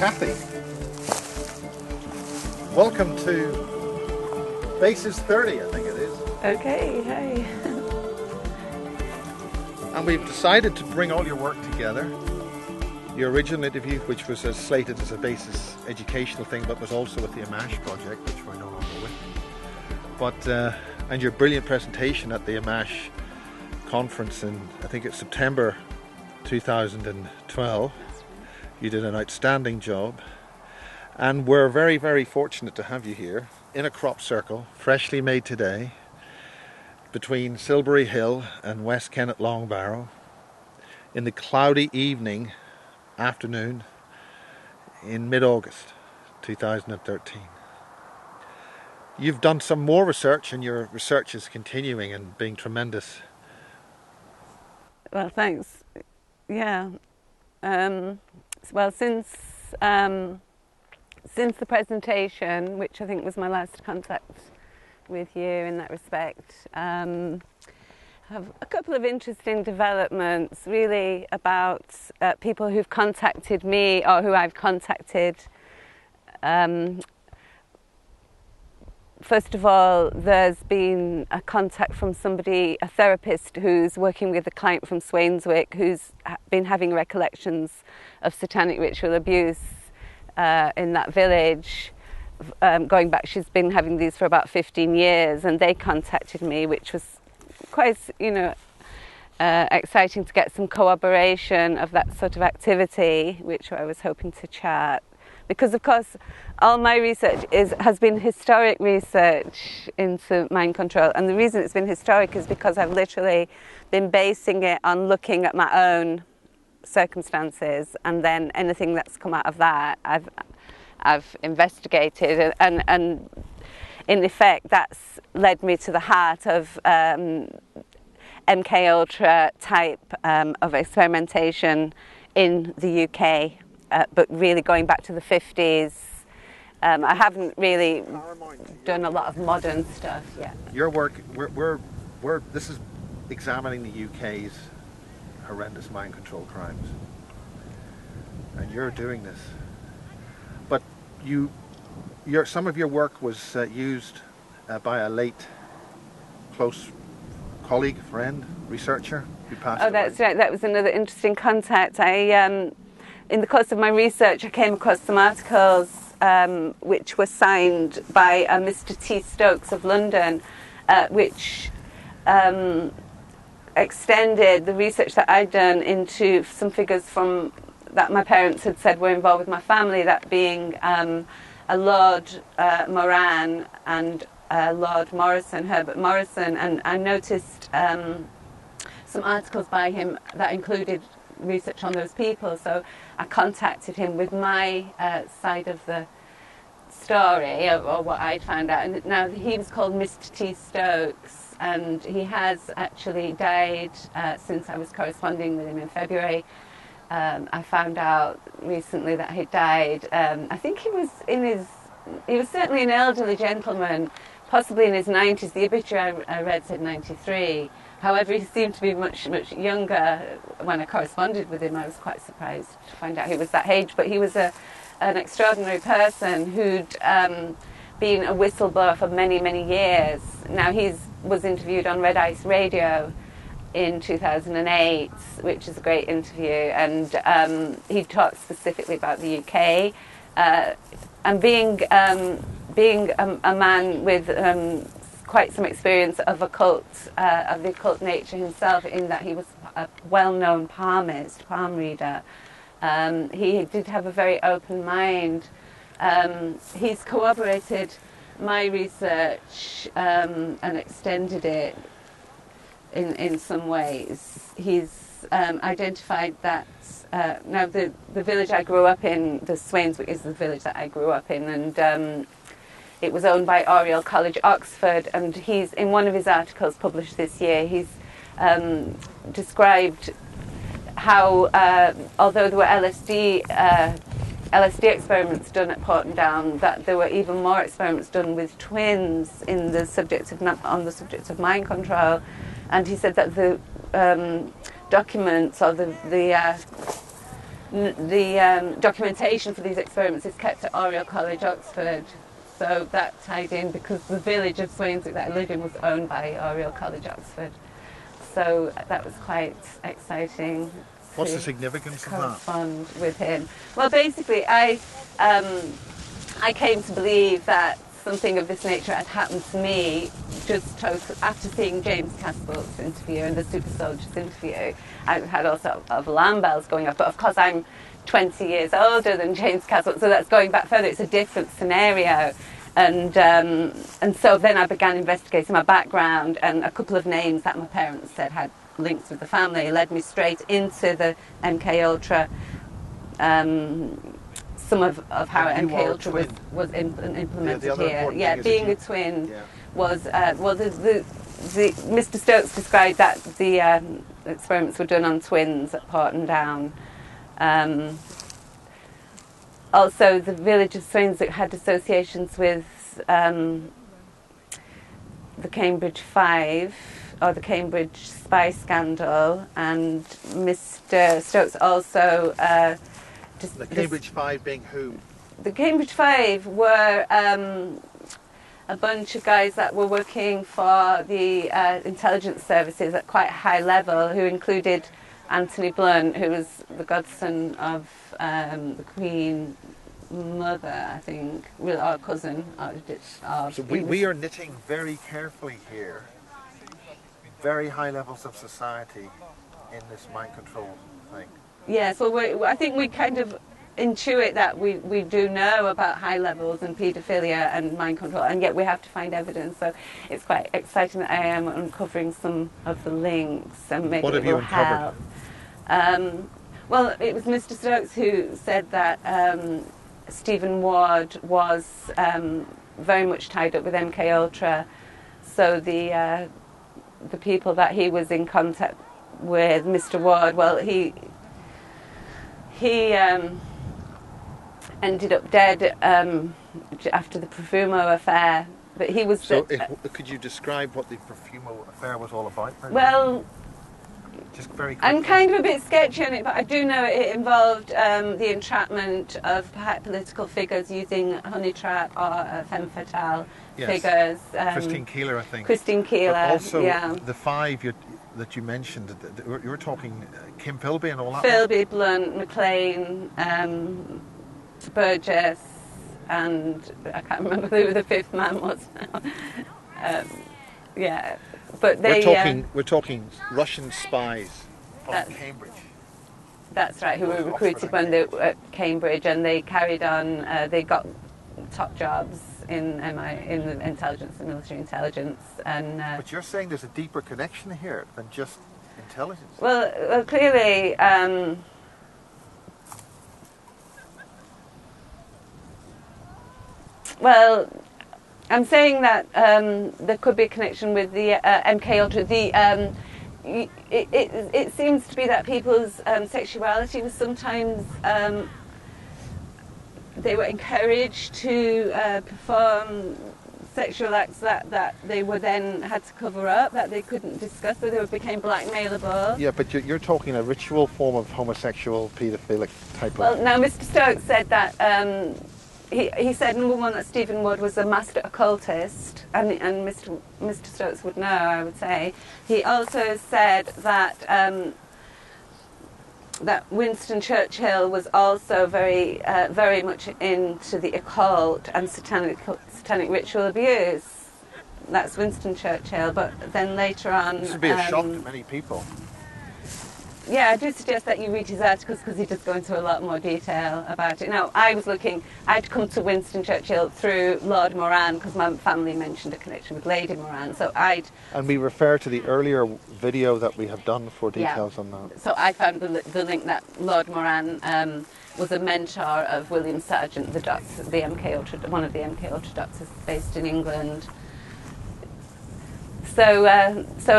Cathi. Welcome to Basis 30, I think it is. Okay, hey. And we've decided to bring all your work together. Your original interview, which was slated as a Basis educational thing, but was also with the Amash project, which we're no longer with. But and your brilliant presentation at the Amash conference in, I think it's September 2012. You did an outstanding job. And we're very, very fortunate to have you here in a crop circle, freshly made today, between Silbury Hill and West Kennet Long Barrow, in the cloudy afternoon in mid-August 2013. You've done some more research, and your research is continuing and being tremendous. Well, thanks. Yeah. Well, since the presentation, which I think was my last contact with you in that respect, I have a couple of interesting developments really about people who've contacted me or who I've contacted. First of all, there's been a contact from somebody, a therapist who's working with a client from Swainswick who's been having recollections of satanic ritual abuse in that village. Going back, she's been having these for about 15 years, and they contacted me, which was quite, exciting to get some corroboration of that sort of activity, which I was hoping to chat. Because, of course, all my research has been historic research into mind control. And the reason it's been historic is because I've literally been basing it on looking at my own circumstances, and then anything that's come out of that, I've investigated. And in effect, that's led me to the heart of MK Ultra type of experimentation in the UK. But really going back to the 50s, I haven't really done a lot of modern stuff yet. Your work, this is examining the UK's horrendous mind control crimes, and you're doing this. But some of your work was used by a late, close colleague, friend, researcher who passed away. That's right. That was another interesting contact. In the course of my research, I came across some articles which were signed by Mr. T. Stokes of London, which extended the research that I'd done into some figures that my parents had said were involved with my family, that being a Lord Moran and Lord Morrison, Herbert Morrison, and I noticed some articles by him that included research on those people, so I contacted him with my side of the story, or what I'd found out. And now he was called Mr. T. Stokes, and he has actually died since I was corresponding with him in February. I found out recently that he died. I think he was certainly an elderly gentleman, possibly in his 90s. The obituary I read said 93. However, he seemed to be much, much younger. When I corresponded with him, I was quite surprised to find out he was that age. But he was an extraordinary person who'd been a whistleblower for many, many years. Now, he was interviewed on Red Ice Radio in 2008, which is a great interview. And he talked specifically about the UK. And being a man with quite some experience of the occult nature himself, in that he was a well-known palmist, palm reader. He did have a very open mind. He's corroborated my research and extended it in some ways. He's identified that now the village I grew up in, the Swainswick, is the village that I grew up in, and it was owned by Oriel College, Oxford, and he's, in one of his articles published this year, he's described how, although there were LSD experiments done at Portendown, that there were even more experiments done with twins on the subject of mind control. And he said that the documents or the the documentation for these experiments is kept at Oriel College, Oxford. So that tied in because the village of Swanswick that I lived in was owned by Oriel College, Oxford. So that was quite exciting. What's the significance of that? Correspond with him. Well, basically, I came to believe that something of this nature had happened to me just after seeing James Cath's interview and the Super Soldiers interview. I had all sort of alarm bells going off, but of course I'm 20 years older than James Cath, so that's going back further. It's a different scenario. And so then I began investigating my background, and a couple of names that my parents said had links with the family led me straight into the MK Ultra. Some of how MK Ultra was implemented here. Yeah, being a twin was the Mr. Stokes described that the experiments were done on twins at Porton Down. Also, the village of Swanswick had associations with the Cambridge Five, or the Cambridge spy scandal, and Mr. Stokes also... the Cambridge Five being who? The Cambridge Five were a bunch of guys that were working for the intelligence services at quite a high level, who included Anthony Blunt, who was the godson of the Queen Mother, I think, or cousin. So we are knitting very carefully here, very high levels of society in this mind control thing. Yes, well, I think we kind of intuit that we do know about high levels and paedophilia and mind control, and yet we have to find evidence. So it's quite exciting that I am uncovering some of the links, and maybe what have it will you uncovered? help. Well, it was Mr. Stokes who said that Stephen Ward was very much tied up with MK Ultra. So the people that he was in contact with, Mr. Ward, well, he ended up dead after the Profumo affair. But he was. So, could you describe what the Profumo affair was all about? Maybe? Well, just very quickly. I'm kind of a bit sketchy on it, but I do know it involved the entrapment of political figures using honey trap or femme fatale figures. Christine Keeler, I think. Christine Keeler. But also, yeah. the five that you mentioned, you were talking Kim Philby and all that. Philby, Blunt, McLean, Burgess, and I can't remember who the fifth man was now. Yeah, but we're talking Russian spies from Cambridge. That's right, who were recruited when they were at Cambridge, and they carried on. They got top jobs in the intelligence, the military intelligence, and. But you're saying there's a deeper connection here than just intelligence. Well, clearly. Well, I'm saying that there could be a connection with the MK Ultra. It seems to be that people's sexuality was sometimes they were encouraged to perform sexual acts that they were then had to cover up, that they couldn't discuss, so they became blackmailable. Yeah, but you're talking a ritual form of homosexual, paedophilic type of... Well, now Mr. Stokes said that he said, number one, that Stephen Wood was a master occultist, and Mr. Stokes would know, I would say. He also said that that Winston Churchill was also very much into the occult and satanic ritual abuse. That's Winston Churchill, but then later on... This would be a shock to many people. Yeah, I do suggest that you read his articles because he does go into a lot more detail about it. Now, I'd come to Winston Churchill through Lord Moran because my family mentioned a connection with Lady Moran, so And we refer to the earlier video that we have done for details on that. So I found the link that Lord Moran was a mentor of William Sargent, the doctor, one of the MK Ultra doctors based in England. So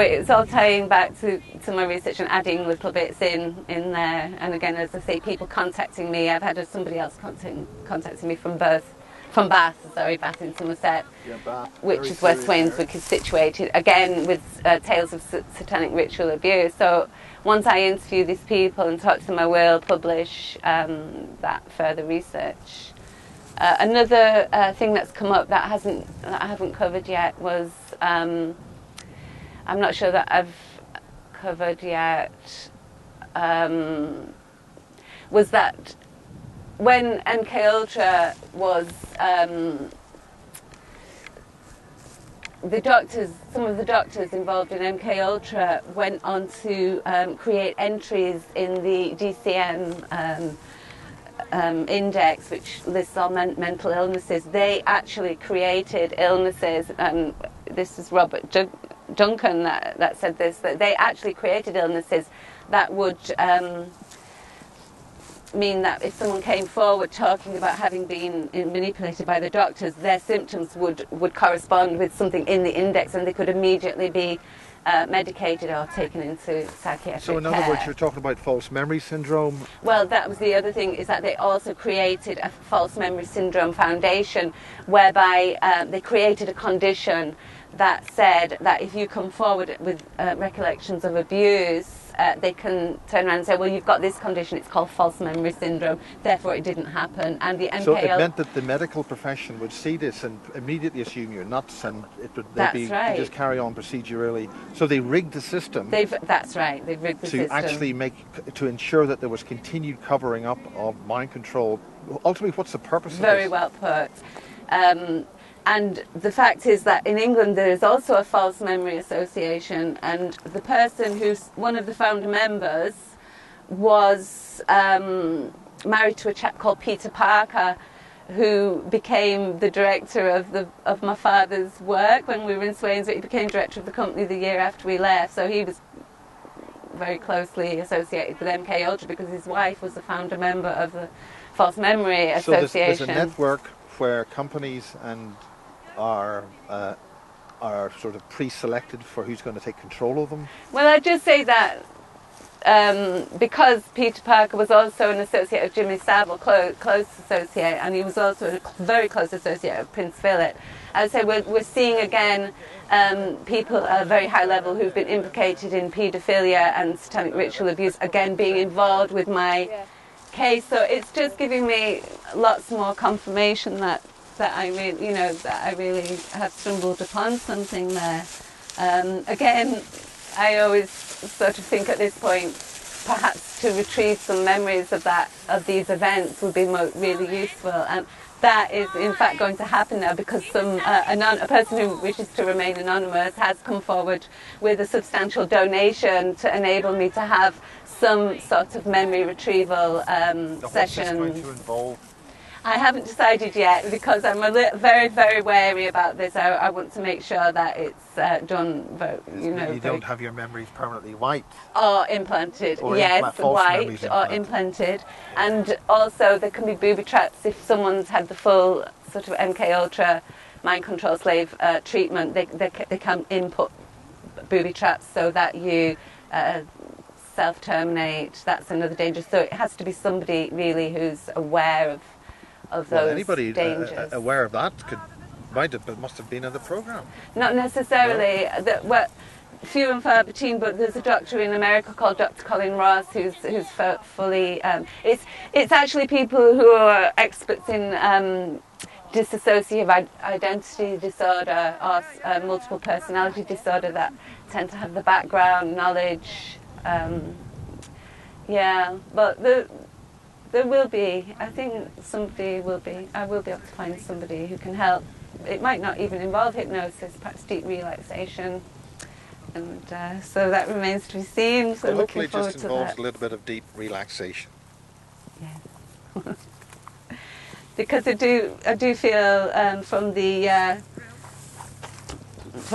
it's all tying back to my research and adding little bits in there. And again, as I say, people contacting me. I've had somebody else contacting me from both from Bath, Bath in Somerset, Yeah, Bath. which Very is where serious Swainswick is situated, again with tales of satanic ritual abuse. So once I interview these people and talk to them, I will publish that further research. Another thing that's come up that I haven't covered yet was, I'm not sure that I've covered yet, was that when MK Ultra was, some of the doctors involved in MK Ultra went on to create entries in the DCM index, which lists all mental illnesses. They actually created illnesses, and this is Robert Duncan that said this, that they actually created illnesses that would mean that if someone came forward talking about having been manipulated by the doctors, their symptoms would correspond with something in the index, and they could immediately be medicated or taken into psychiatric care. So in other words, you're talking about false memory syndrome? Well, that was the other thing, is that they also created a false memory syndrome foundation, whereby they created a condition that said that if you come forward with recollections of abuse, they can turn around and say, well, you've got this condition, it's called false memory syndrome, therefore it didn't happen. And the MK So it meant that the medical profession would see this and immediately assume you're nuts, and they'd just carry on procedurally. So they rigged the system. That's right, they've rigged the system. To actually to ensure that there was continued covering up of mind control. Ultimately, what's the purpose of this? Very well put. And the fact is that in England there is also a false memory association, and the person who's one of the founder members was married to a chap called Peter Parker, who became the director of my father's work when we were in Swainswick. He became director of the company the year after we left, so he was very closely associated with MK Ultra because his wife was the founder member of the False Memory Association. So there's a network where companies are sort of pre-selected for who's going to take control of them? Well, I'd just say that because Peter Parker was also an associate of Jimmy Savile, close associate, and he was also a very close associate of Prince Philip, I would say we're seeing again people at a very high level who've been implicated in paedophilia and satanic ritual abuse, again being involved with my case. So it's just giving me lots more confirmation that I really have stumbled upon something there. Again, I always sort of think at this point, perhaps to retrieve some memories of these events would be really useful. And that is in fact going to happen now, because a person who wishes to remain anonymous has come forward with a substantial donation to enable me to have some sort of memory retrieval session. What's this going to involve? I haven't decided yet, because I'm very, very wary about this. I want to make sure that it's done, You don't have your memories permanently wiped? Or implanted, or yes, wiped or implanted. And also there can be booby traps if someone's had the full sort of MK Ultra mind control slave treatment. They can input booby traps so that you self-terminate. That's another danger. So it has to be somebody really who's aware of those anybody dangers. Aware of that must have been in the program. Not necessarily. No? Few and far between, but there's a doctor in America called Dr. Colin Ross who's fully. It's actually people who are experts in dissociative identity disorder or multiple personality disorder that tend to have the background knowledge. But there will be, I think I will be able to find somebody who can help. It might not even involve hypnosis, perhaps deep relaxation. And so that remains to be seen. So well, hopefully looking forward it just to involves that. a little bit of deep relaxation. Yes. Because I do feel from the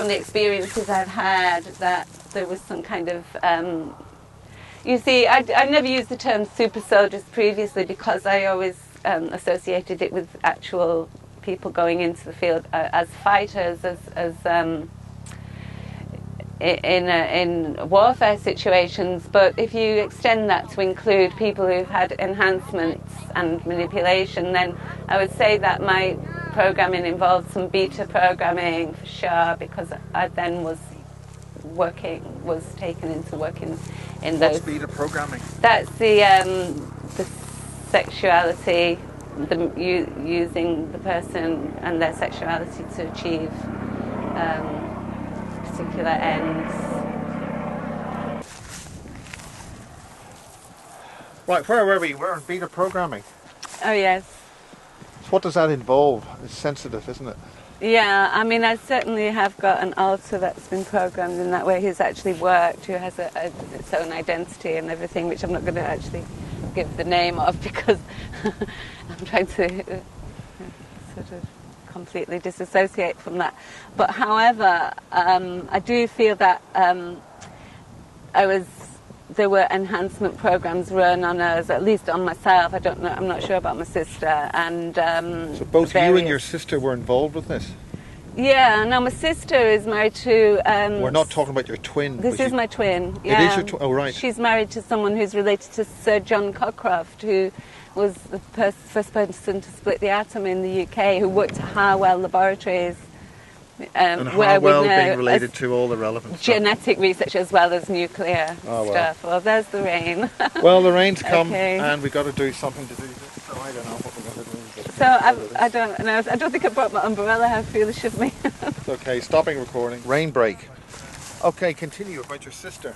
experiences I've had that there was some kind of you see, I never used the term super soldiers previously, because I always associated it with actual people going into the field as fighters, in warfare situations. But if you extend that to include people who've had enhancements and manipulation, then I would say that my programming involved some beta programming for sure, because I then was taken into working in those. What's beta programming? That's the sexuality, using the person and their sexuality to achieve particular ends. Right, where were we? We're in beta programming. Oh yes. So what does that involve? It's sensitive, isn't it? Yeah, I mean, I certainly have got an alter that's been programmed in that way, who's actually worked, who has its own identity and everything, which I'm not going to actually give the name of because I'm trying to sort of completely disassociate from that. But however, I do feel that there were enhancement programs run on us, at least on myself. I don't know. I'm not sure about my sister. And so both you and your sister were involved with this. Yeah. Now my sister is married to. We're not talking about your twin. This is my twin. Yeah. It is your twin. Oh right. She's married to someone who's related to Sir John Cockcroft, who was the first person to split the atom in the UK, who worked at Harwell Laboratories. And Harwell being related to all the relevant genetic research as well as nuclear stuff. Well, there's the rain. Well, the rain's come, okay. And we've got to do something to do this. So I don't know what we're going to do. So I don't know. I don't think I brought my umbrella. How foolish of me. It's okay. Stopping recording. Rain break. Okay, continue about your sister.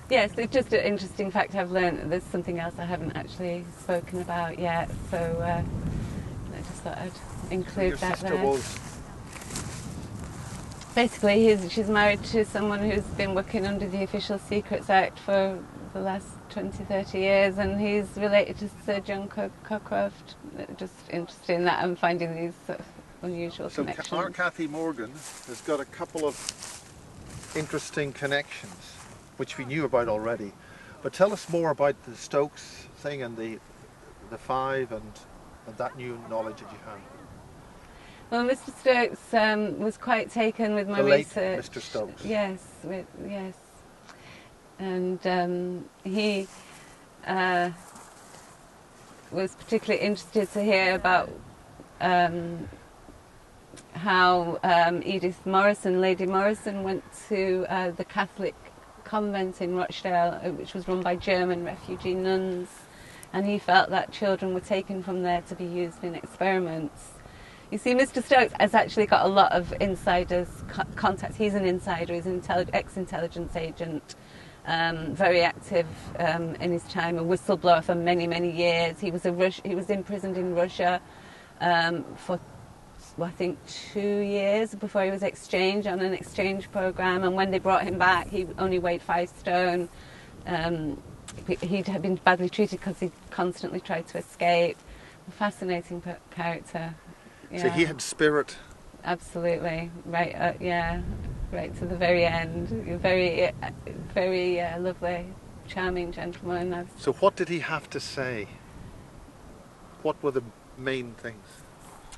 Yes, it's just an interesting fact I've learned. That there's something else I haven't actually spoken about yet. So I just thought I'd include that there. Your sister was. Basically, she's married to someone who's been working under the Official Secrets Act for the last 20, 30 years, and he's related to Sir John Cockcroft. Just interested in that. I'm finding these sort of unusual connections. So our Cathi Morgan has got a couple of interesting connections, which we knew about already. But tell us more about the Stokes thing and the five and that new knowledge that you have. Well, Mr. Stokes was quite taken with my research. Mr. Stokes. Yes, yes. And he was particularly interested to hear about how Edith Morrison, Lady Morrison, went to the Catholic convent in Rochdale, which was run by German refugee nuns, and he felt that children were taken from there to be used in experiments. You see, Mr. Stokes has actually got a lot of insiders' contacts. He's an insider. He's an ex-intelligence agent, very active in his time, a whistleblower for many, many years. He was imprisoned in Russia for, I think, 2 years before he was exchanged on an exchange program. And when they brought him back, he only weighed 5 stone. He'd have been badly treated because he constantly tried to escape. A fascinating character. Yeah. So he had spirit. Absolutely, right. Right to the very end. Very, very lovely, charming gentleman. So what did he have to say? What were the main things?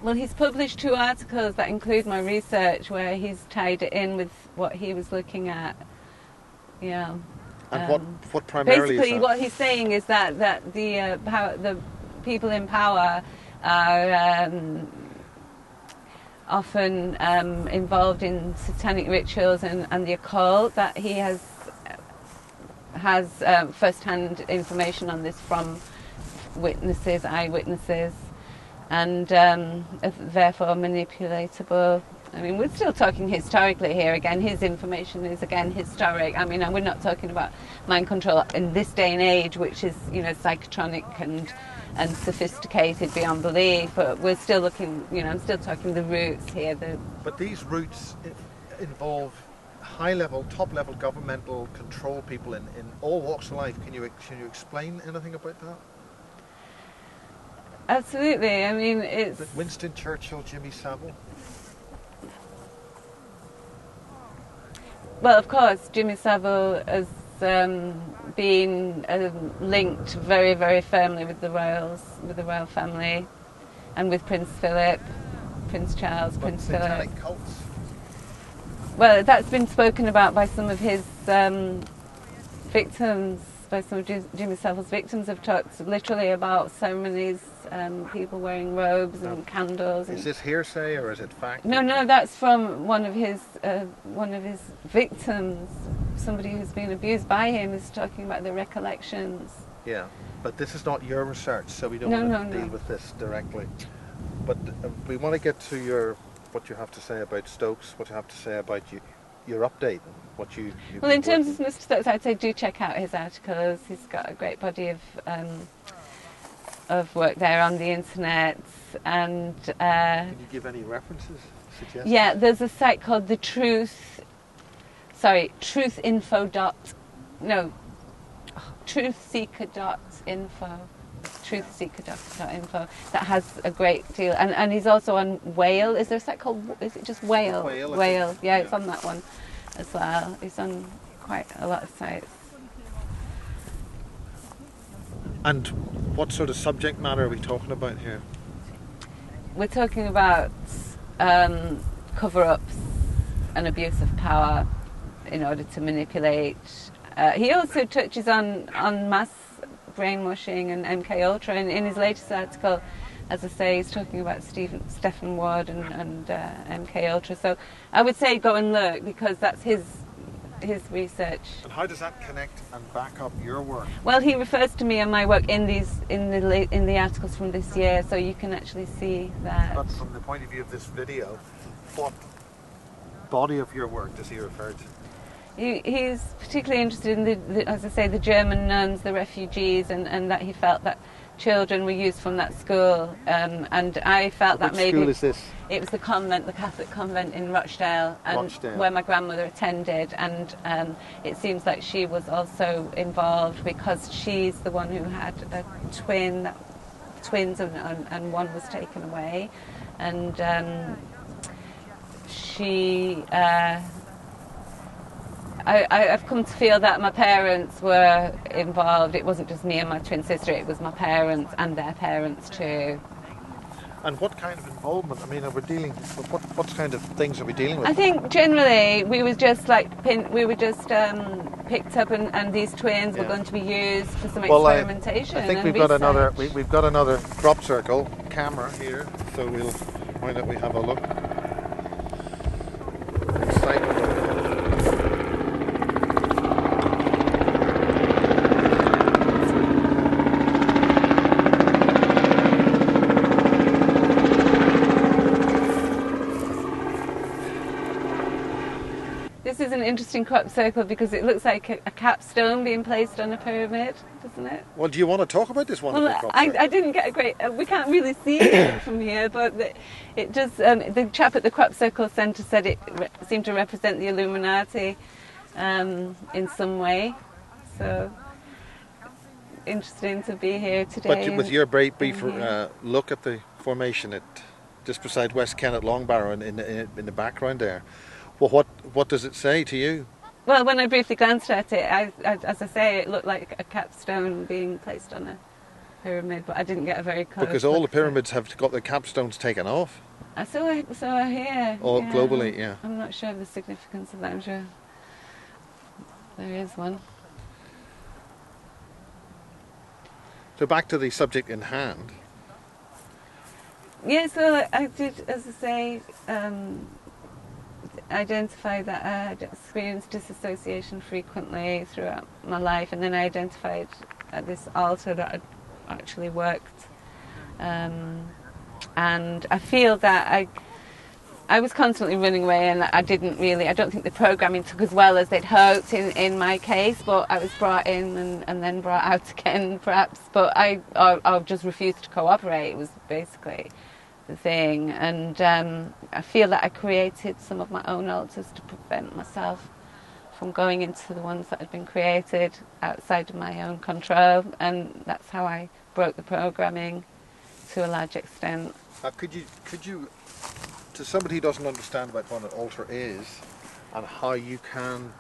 Well, he's published 2 articles that include my research, where he's tied it in with what he was looking at. Yeah. And what primarily? Basically, what he's saying is that the people in power are often involved in satanic rituals and the occult. That he has first-hand information on this from witnesses, eyewitnesses, and therefore manipulatable. I mean, we're still talking historically here. Again, his information is again historic. I mean, we're not talking about mind control in this day and age, which is, psychotronic and sophisticated beyond belief. But we're still looking. I'm still talking the roots here. But these roots involve high-level, top-level governmental control people in all walks of life. Can you explain anything about that? Absolutely. I mean, it's Winston Churchill, Jimmy Savile. Well, of course, Jimmy Savile has been linked very, very firmly with the royal family, and with Prince Philip, Prince Charles, Prince Philip. Satanic cults. Well, that's been spoken about by some of his victims, by some of Jimmy Savile's victims have talked literally about ceremonies, people wearing robes and candles. Is this hearsay or is it fact? No, that's from one of his victims. Somebody who's been abused by him is talking about the recollections. Yeah, but this is not your research, so we don't want to deal with this directly. But we want to get to what you have to say about Stokes, what you have to say about your update, and what you. Well, in terms of Mr. Stokes, I'd say do check out his articles. He's got a great body of work there on the internet, and. Can you give any references? Suggestions? Yeah, there's a site called truthseeker.info. Truthseeker.info that has a great deal, and he's also on Whale. Is there a site called? Is it just Whale? Whale. Yeah, it's on that one as well. He's on quite a lot of sites. And what sort of subject matter are we talking about here? We're talking about cover-ups and abuse of power in order to manipulate. He also touches on mass brainwashing and MK Ultra. And in his latest article, as I say, he's talking about Stephen Ward and MK Ultra. So I would say go and look, because that's his research. And how does that connect and back up your work? Well, he refers to me and my work in the articles from this year, so you can actually see that. But from the point of view of this video, what body of your work does he refer to? He's particularly interested in as I say, the German nuns, the refugees, and that he felt that children were used from that school. And I felt that maybe. Which school is this? It was the convent, the Catholic convent in Rochdale, where my grandmother attended. And it seems like she was also involved, because she's the one who had a twins, and one was taken away, and she. I've come to feel that my parents were involved. It wasn't just me and my twin sister, it was my parents and their parents too. And what kind of involvement? I mean, what kind of things are we dealing with? I think generally we were just picked up, and these twins were going to be used for some experimentation. I think we've got another crop circle camera here, so why don't we have a look? This is an interesting crop circle because it looks like a capstone being placed on a pyramid, doesn't it? Well, do you want to talk about this one? Well, I didn't get a great. We can't really see it from here, but it just. The chap at the crop circle centre said it seemed to represent the Illuminati in some way. So interesting to be here today. But with your brief look at the formation just beside West Kennet Long Barrow in the background there. Well, what does it say to you? Well, when I briefly glanced at it, as I say, it looked like a capstone being placed on a pyramid, but I didn't get a very close. Because all the pyramids have got their capstones taken off. I saw here. All globally, yeah. I'm not sure of the significance of that. I'm sure there is one. So back to the subject in hand. Yeah, so I did, as I say, identify that I had experienced disassociation frequently throughout my life, and then I identified at this altar that had actually worked, and I feel that I was constantly running away, and I don't think the programming took as well as they'd hoped in my case, but I was brought in and then brought out again perhaps, but I just refused to cooperate. It was basically the thing, and I feel that I created some of my own altars to prevent myself from going into the ones that had been created outside of my own control, and that's how I broke the programming to a large extent. Could you, to somebody who doesn't understand about what an altar is and how you can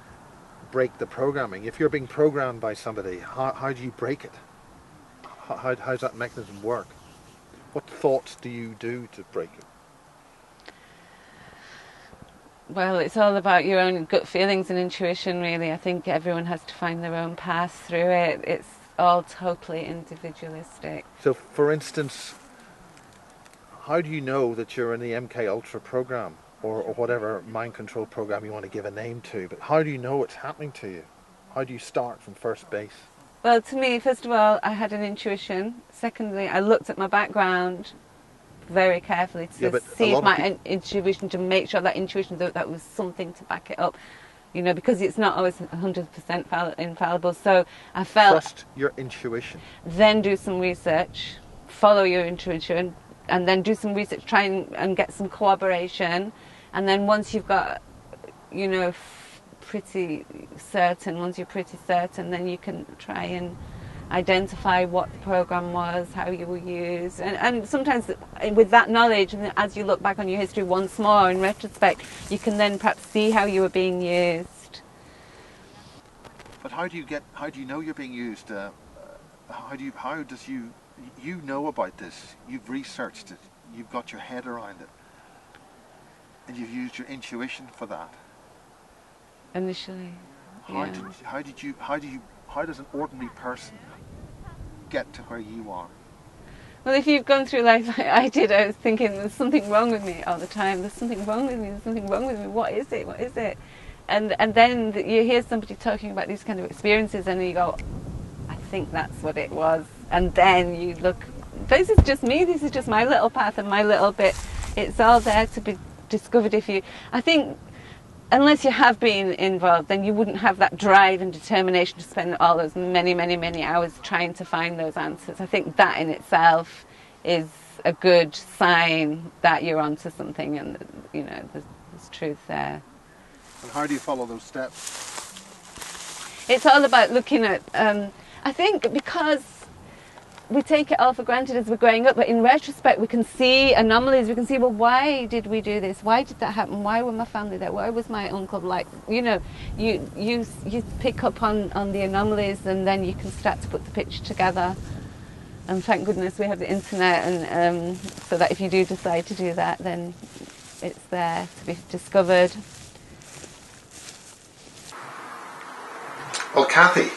break the programming, if you're being programmed by somebody, how do you break it? How does that mechanism work? What thoughts do you do to break it? Well, it's all about your own gut feelings and intuition, really. I think everyone has to find their own path through it. It's all totally individualistic. So, for instance, how do you know that you're in the MK Ultra program or whatever mind control program you want to give a name to? But how do you know it's happening to you? How do you start from first base? Well, to me, first of all, I had an intuition. Secondly, I looked at my background very carefully Yeah, to but a see if lot of my people intuition, to make sure that intuition, that was something to back it up. You know, because it's not always 100% infallible. So I felt, trust your intuition. then do some research, follow your intuition, and then do some research, try and get some corroboration. And then once you've got, you know, once you're pretty certain, then you can try and identify what the program was, how you were used. And sometimes with that knowledge, and as you look back on your history once more in retrospect, you can then perhaps see how you were being used. But how do you know you're being used? How does you know about this? You've researched it. You've got your head around it, and you've used your intuition for that. Initially, How does an ordinary person get to where you are? Well, if you've gone through life like I did, I was thinking there's something wrong with me all the time. There's something wrong with me. There's something wrong with me. What is it? What is it? And then you hear somebody talking about these kind of experiences, and you go, I think that's what it was. And then you look, this is just me. This is just my little path and my little bit. It's all there to be discovered. I think, unless you have been involved, then you wouldn't have that drive and determination to spend all those many, many, many hours trying to find those answers. I think that in itself is a good sign that you're onto something, and you know there's truth there. And how do you follow those steps? It's all about looking at. I think because we take it all for granted as we're growing up, but in retrospect we can see anomalies. We can see, well, why did we do this? Why did that happen? Why were my family there? Why was my uncle like? You know, you pick up on the anomalies, and then you can start to put the picture together. And thank goodness we have the internet, and so that if you do decide to do that, then it's there to be discovered. Well, Cathi,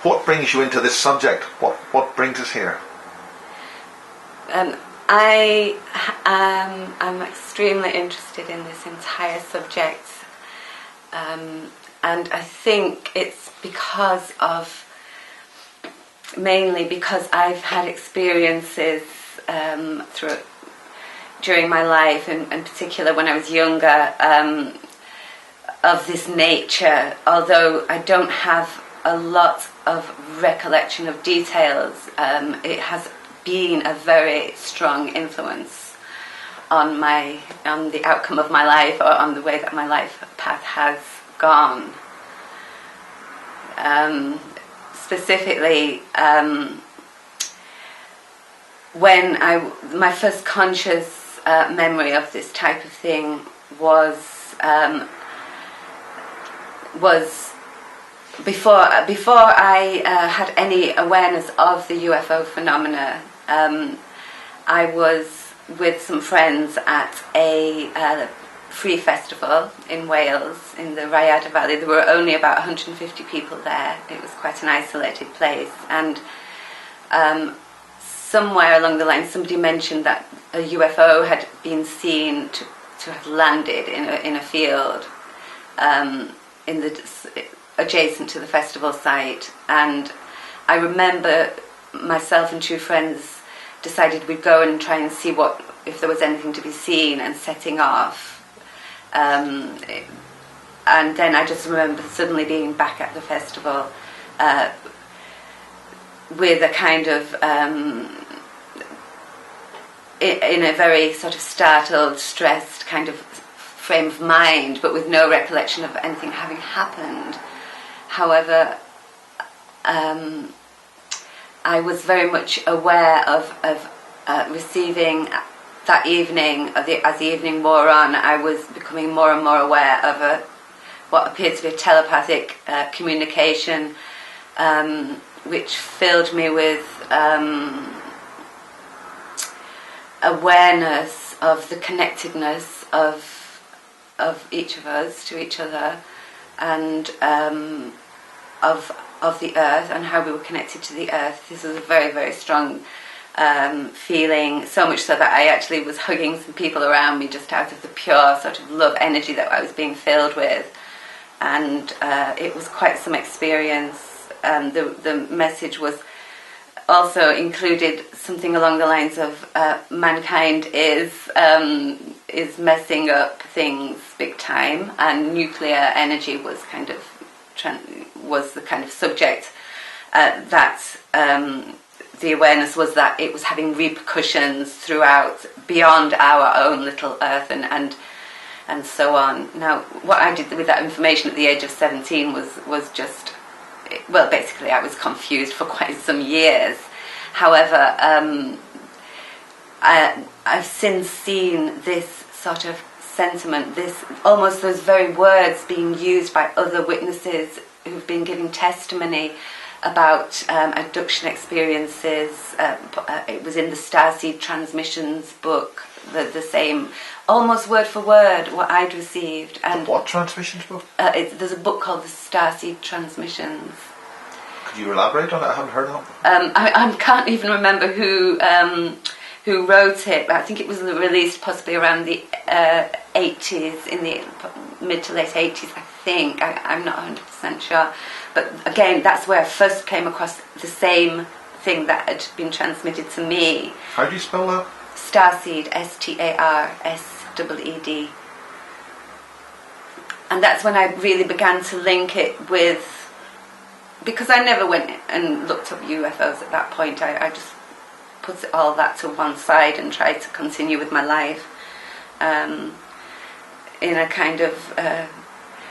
what brings you into this subject? What brings us here? I'm extremely interested in this entire subject, and I think it's mainly because I've had experiences during my life, and in particular when I was younger, of this nature. Although I don't have a lot of recollection of details, it has been a very strong influence on the outcome of my life, or on the way that my life path has gone. Specifically, when my first conscious memory of this type of thing was before I had any awareness of the UFO phenomena. I was with some friends at a free festival in Wales, in the Rhyadr Valley. There were only about 150 people there. It was quite an isolated place, and somewhere along the line somebody mentioned that a UFO had been seen to have landed in a field adjacent to the festival site. And I remember myself and two friends decided we'd go and try and see if there was anything to be seen, and setting off. And then I just remember suddenly being back at the festival with a kind of in a very sort of startled, stressed kind of frame of mind, but with no recollection of anything having happened. However, I was very much aware of receiving that evening, as the evening wore on. I was becoming more and more aware of what appeared to be a telepathic communication, which filled me with awareness of the connectedness of of each of us to each other, and of the earth and how we were connected to the earth. This was a very, very strong feeling, so much so that I actually was hugging some people around me just out of the pure sort of love energy that I was being filled with. And it was quite some experience. The message was also included something along the lines of mankind is messing up things big time, and nuclear energy was kind of was the kind of subject that the awareness was that it was having repercussions throughout, beyond our own little earth, and so on. Now, what I did with that information at the age of 17 was just, well, basically I was confused for quite some years. However, I've since seen this sort of sentiment, this almost those very words being used by other witnesses who've been giving testimony about abduction experiences. It was in the Starseed Transmissions book, the same, almost word for word, what I'd received. And what transmissions book? There's a book called the Starseed Transmissions. Could you elaborate on it? I haven't heard of it. I can't even remember who wrote it, but I think it was released possibly around the 80s, in the mid to late 80s, I think. I'm not 100% sure. But again, that's where I first came across the same thing that had been transmitted to me. How do you spell that? Starseed, Starsed. And that's when I really began to link it with, because I never went and looked up UFOs at that point. I just put all that to one side and tried to continue with my life in a kind of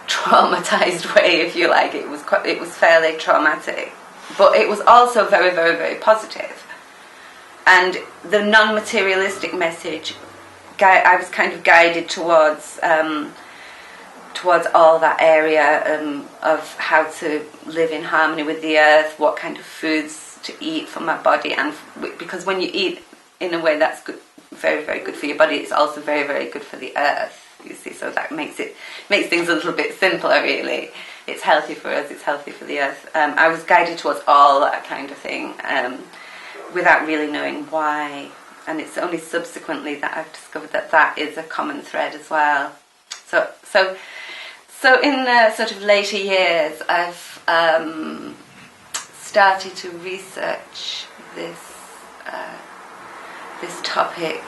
traumatized way, if you like. It was fairly traumatic, but it was also very, very, very positive. And the non-materialistic message, I was kind of guided towards all that area of how to live in harmony with the earth, what kind of foods to eat for my body, and because when you eat in a way that's good, very, very good for your body, it's also very, very good for the earth. You see, so that makes things a little bit simpler, really. It's healthy for us, it's healthy for the earth. I was guided towards all that kind of thing, without really knowing why. And it's only subsequently that I've discovered that is a common thread as well. So in sort of later years, I've started to research this topic.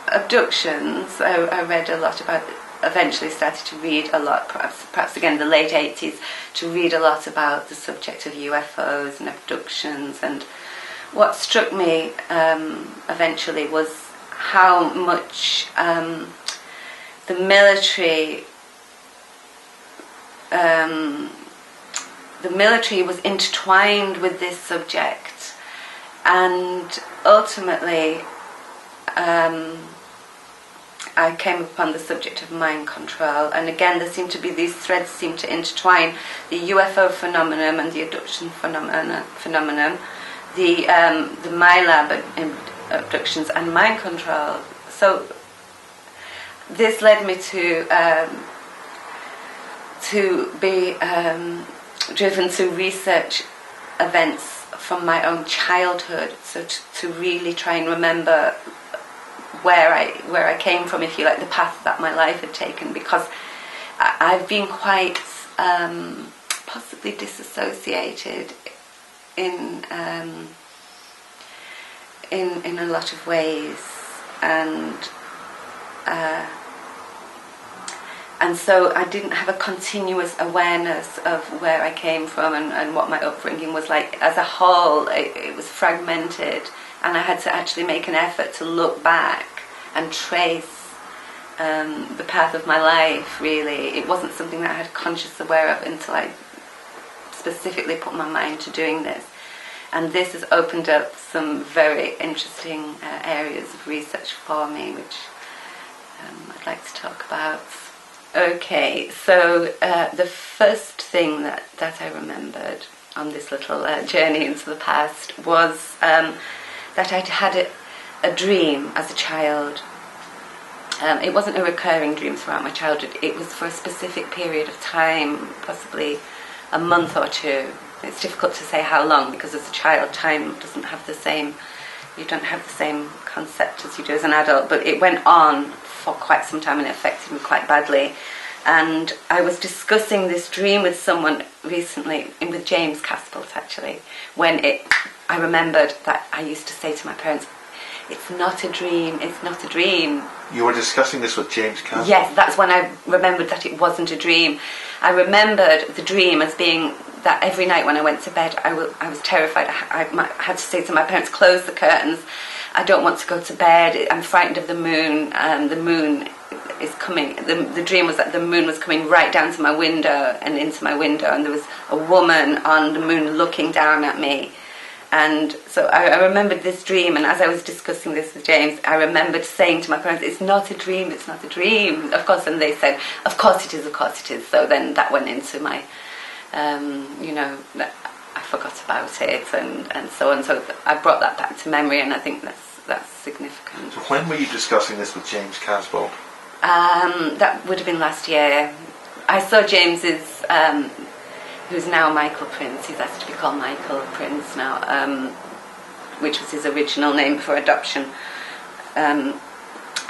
Abductions, I read a lot about, eventually started to read a lot, perhaps again in the late 80s, to read a lot about the subject of UFOs and abductions. And what struck me eventually was how much the military was intertwined with this subject, and ultimately I came upon the subject of mind control. And again, these threads seem to intertwine: the UFO phenomenon and the abduction phenomenon, the MyLab abductions and mind control. So this led me to be driven to research events from my own childhood, so to really try and remember where I came from, if you like, the path that my life had taken, because I've been quite possibly disassociated in a lot of ways, and so I didn't have a continuous awareness of where I came from and what my upbringing was like. As a whole, it was fragmented, and I had to actually make an effort to look back and trace the path of my life, really. It wasn't something that I had conscious aware of until I specifically put my mind to doing this. And this has opened up some very interesting areas of research for me, which I'd like to talk about. Okay, so the first thing that I remembered on this little journey into the past was that I'd had a dream as a child, It wasn't a recurring dream throughout my childhood. It was for a specific period of time, possibly a month or two. It's difficult to say how long, because as a child, time doesn't have the same, you don't have the same concept as you do as an adult, but it went on for quite some time and it affected me quite badly. And I was discussing this dream with someone recently, with James Caspelt actually, when I remembered that I used to say to my parents, "It's not a dream, it's not a dream." You were discussing this with James Caspel? Yes, that's when I remembered that it wasn't a dream. I remembered the dream as being that every night when I went to bed, I was terrified. I had to say to my parents, "Close the curtains. I don't want to go to bed. I'm frightened of the moon. The moon is coming." The dream was that the moon was coming right down to my window and into my window, and there was a woman on the moon looking down at me. And so I remembered this dream, and as I was discussing this with James, I remembered saying to my parents, "It's not a dream, it's not a dream." Of course, and they said, "Of course it is, of course it is." So then that went into my, I forgot about it and so on. So I brought that back to memory, and I think that's significant. So when were you discussing this with James Caspel? That would have been last year. I saw James's, who's now Michael Prince. He's asked to be called Michael Prince now, which was his original name before adoption. I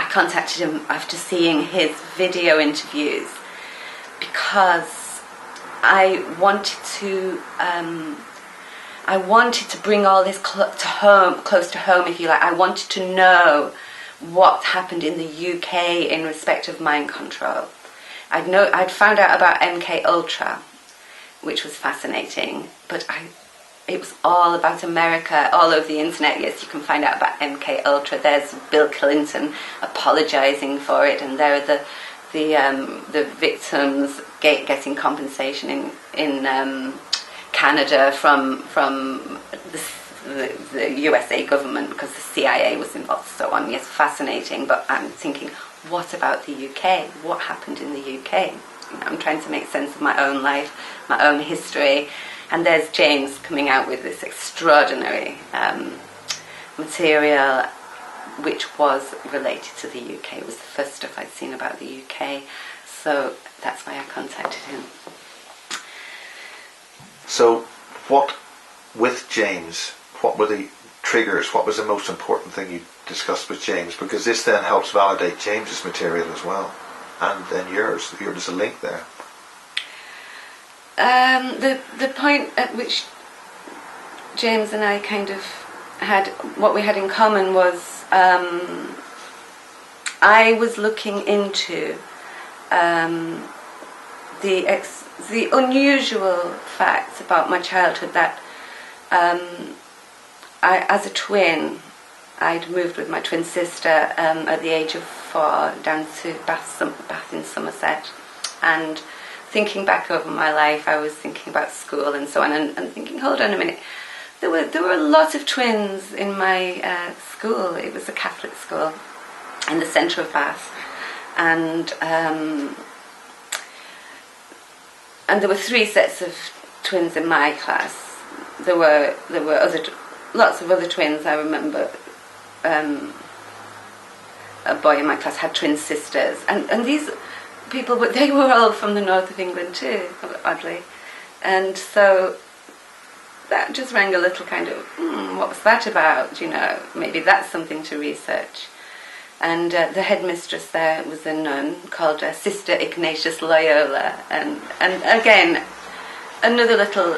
contacted him after seeing his video interviews because I wanted to bring all this close to home, if you like. I wanted to know what happened in the UK in respect of mind control. I'd found out about MK Ultra, which was fascinating, but it was all about America, all over the internet. Yes, you can find out about MK Ultra. There's Bill Clinton apologising for it, and there are the victims getting compensation in Canada from the USA government because the CIA was involved, so on. Yes, fascinating, but I'm thinking, what about the UK? What happened in the UK? I'm trying to make sense of my own life, my own history, and there's James coming out with this extraordinary material which was related to the UK. It was the first stuff I'd seen about the UK, so that's why I contacted him. So with James, what were the triggers? What was the most important thing you discussed with James? Because this then helps validate James's material as well. And then yours. There's a link there. The point at which James and I kind of had, what we had in common was I was looking into the unusual facts about my childhood that as a twin, I'd moved with my twin sister at the age of 4 down to Bath in Somerset, and thinking back over my life, I was thinking about school and so on, and thinking, hold on a minute, there were a lot of twins in my school. It was a Catholic school in the centre of Bath, and there were 3 sets of twins in my class. There were lots of other twins. I remember a boy in my class had twin sisters, and these people, they were all from the north of England too, oddly, and so that just rang a little kind of, what was that about? Maybe that's something to research. And the headmistress there was a nun called Sister Ignatius Loyola, and again another little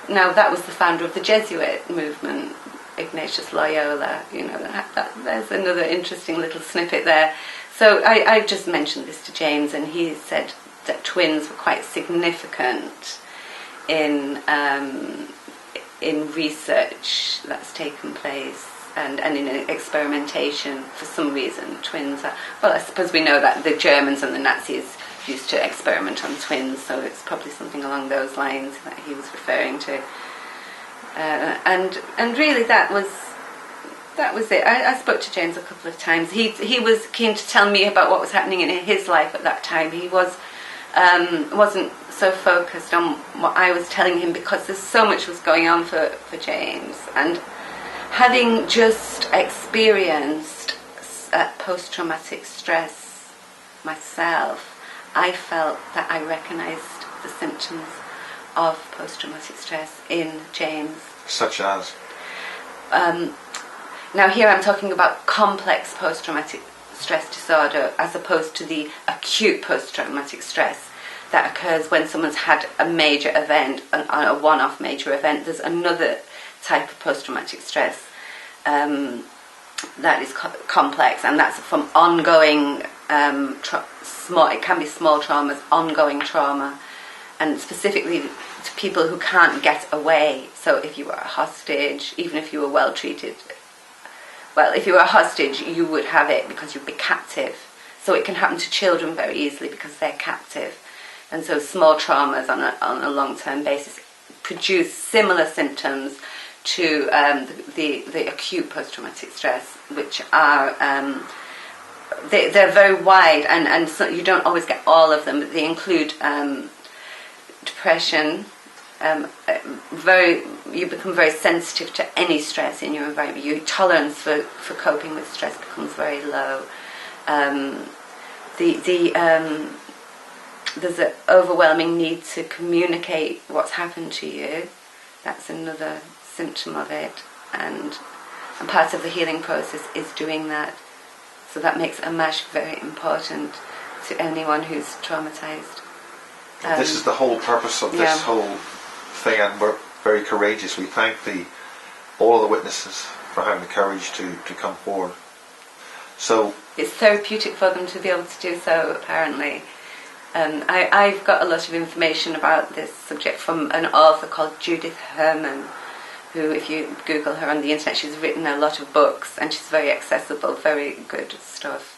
now that was the founder of the Jesuit movement, Ignatius Loyola. There's another interesting little snippet there. So I just mentioned this to James, and he said that twins were quite significant in research that's taken place and in experimentation for some reason. Twins are, well, I suppose we know that the Germans and the Nazis used to experiment on twins, so it's probably something along those lines that he was referring to. And really that was it. I spoke to James a couple of times. He was keen to tell me about what was happening in his life at that time. He wasn't so focused on what I was telling him, because there's so much was going on for James, and having just experienced post-traumatic stress myself, I felt that I recognised the symptoms of post-traumatic stress in James. Such as? Now here I'm talking about complex post-traumatic stress disorder as opposed to the acute post-traumatic stress that occurs when someone's had a major event, a one-off major event. There's another type of post-traumatic stress that is complex, and that's from ongoing it can be small traumas, ongoing trauma, and specifically to people who can't get away. So if you were a hostage, even if you were well treated, well, if you were a hostage, you would have it because you'd be captive. So it can happen to children very easily because they're captive. And so small traumas on a long-term basis produce similar symptoms to the acute post-traumatic stress, which are they're very wide, and so you don't always get all of them, but they include depression. You become very sensitive to any stress in your environment. Your tolerance for coping with stress becomes very low. There's an overwhelming need to communicate what's happened to you. That's another symptom of it, and part of the healing process is doing that. So that makes a MASH very important to anyone who's traumatized. This is the whole purpose of this whole thing, and we're very courageous. We thank all of the witnesses for having the courage to come forward. So it's therapeutic for them to be able to do so, apparently. I've got a lot of information about this subject from an author called Judith Herman, who, if you Google her on the internet, she's written a lot of books, and she's very accessible, very good stuff.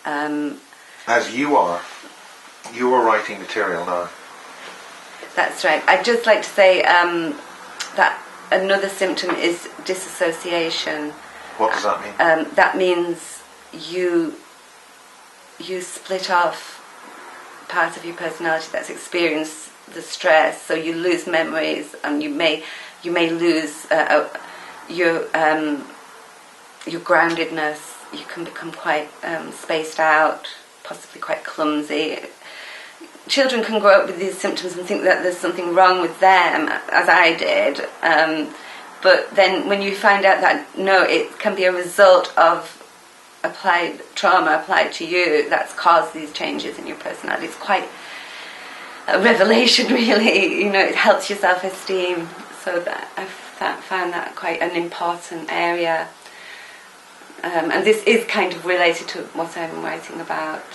As you are writing material now. That's right. I'd just like to say that another symptom is disassociation. What does that mean? That means you split off part of your personality that's experienced the stress, so you lose memories, and you may lose your groundedness. You can become quite spaced out, possibly quite clumsy. Children can grow up with these symptoms and think that there's something wrong with them, as I did. But then when you find out that, no, it can be a result of trauma applied to you that's caused these changes in your personality. It's quite a revelation, really. It helps your self-esteem. So that I've found that quite an important area. And this is kind of related to what I'm writing about.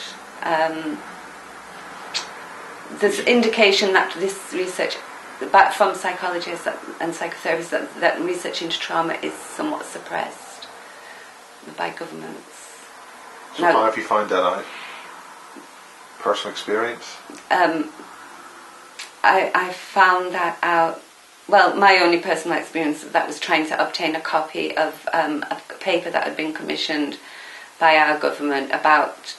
There's indication that this research from psychologists and psychotherapists that research into trauma is somewhat suppressed by governments. So how have you found that out? Personal experience? I found that out. Well, my only personal experience that was trying to obtain a copy of a paper that had been commissioned by our government about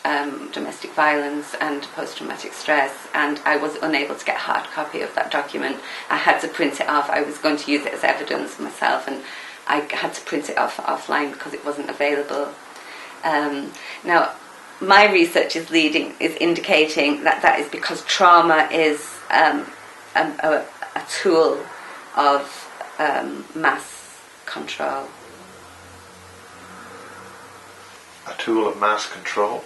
domestic violence and post-traumatic stress, and I was unable to get a hard copy of that document. I had to print it off. I was going to use it as evidence myself, and I had to print it off offline because it wasn't available. Now, my research is indicating that is because trauma is a tool of mass control. A tool of mass control?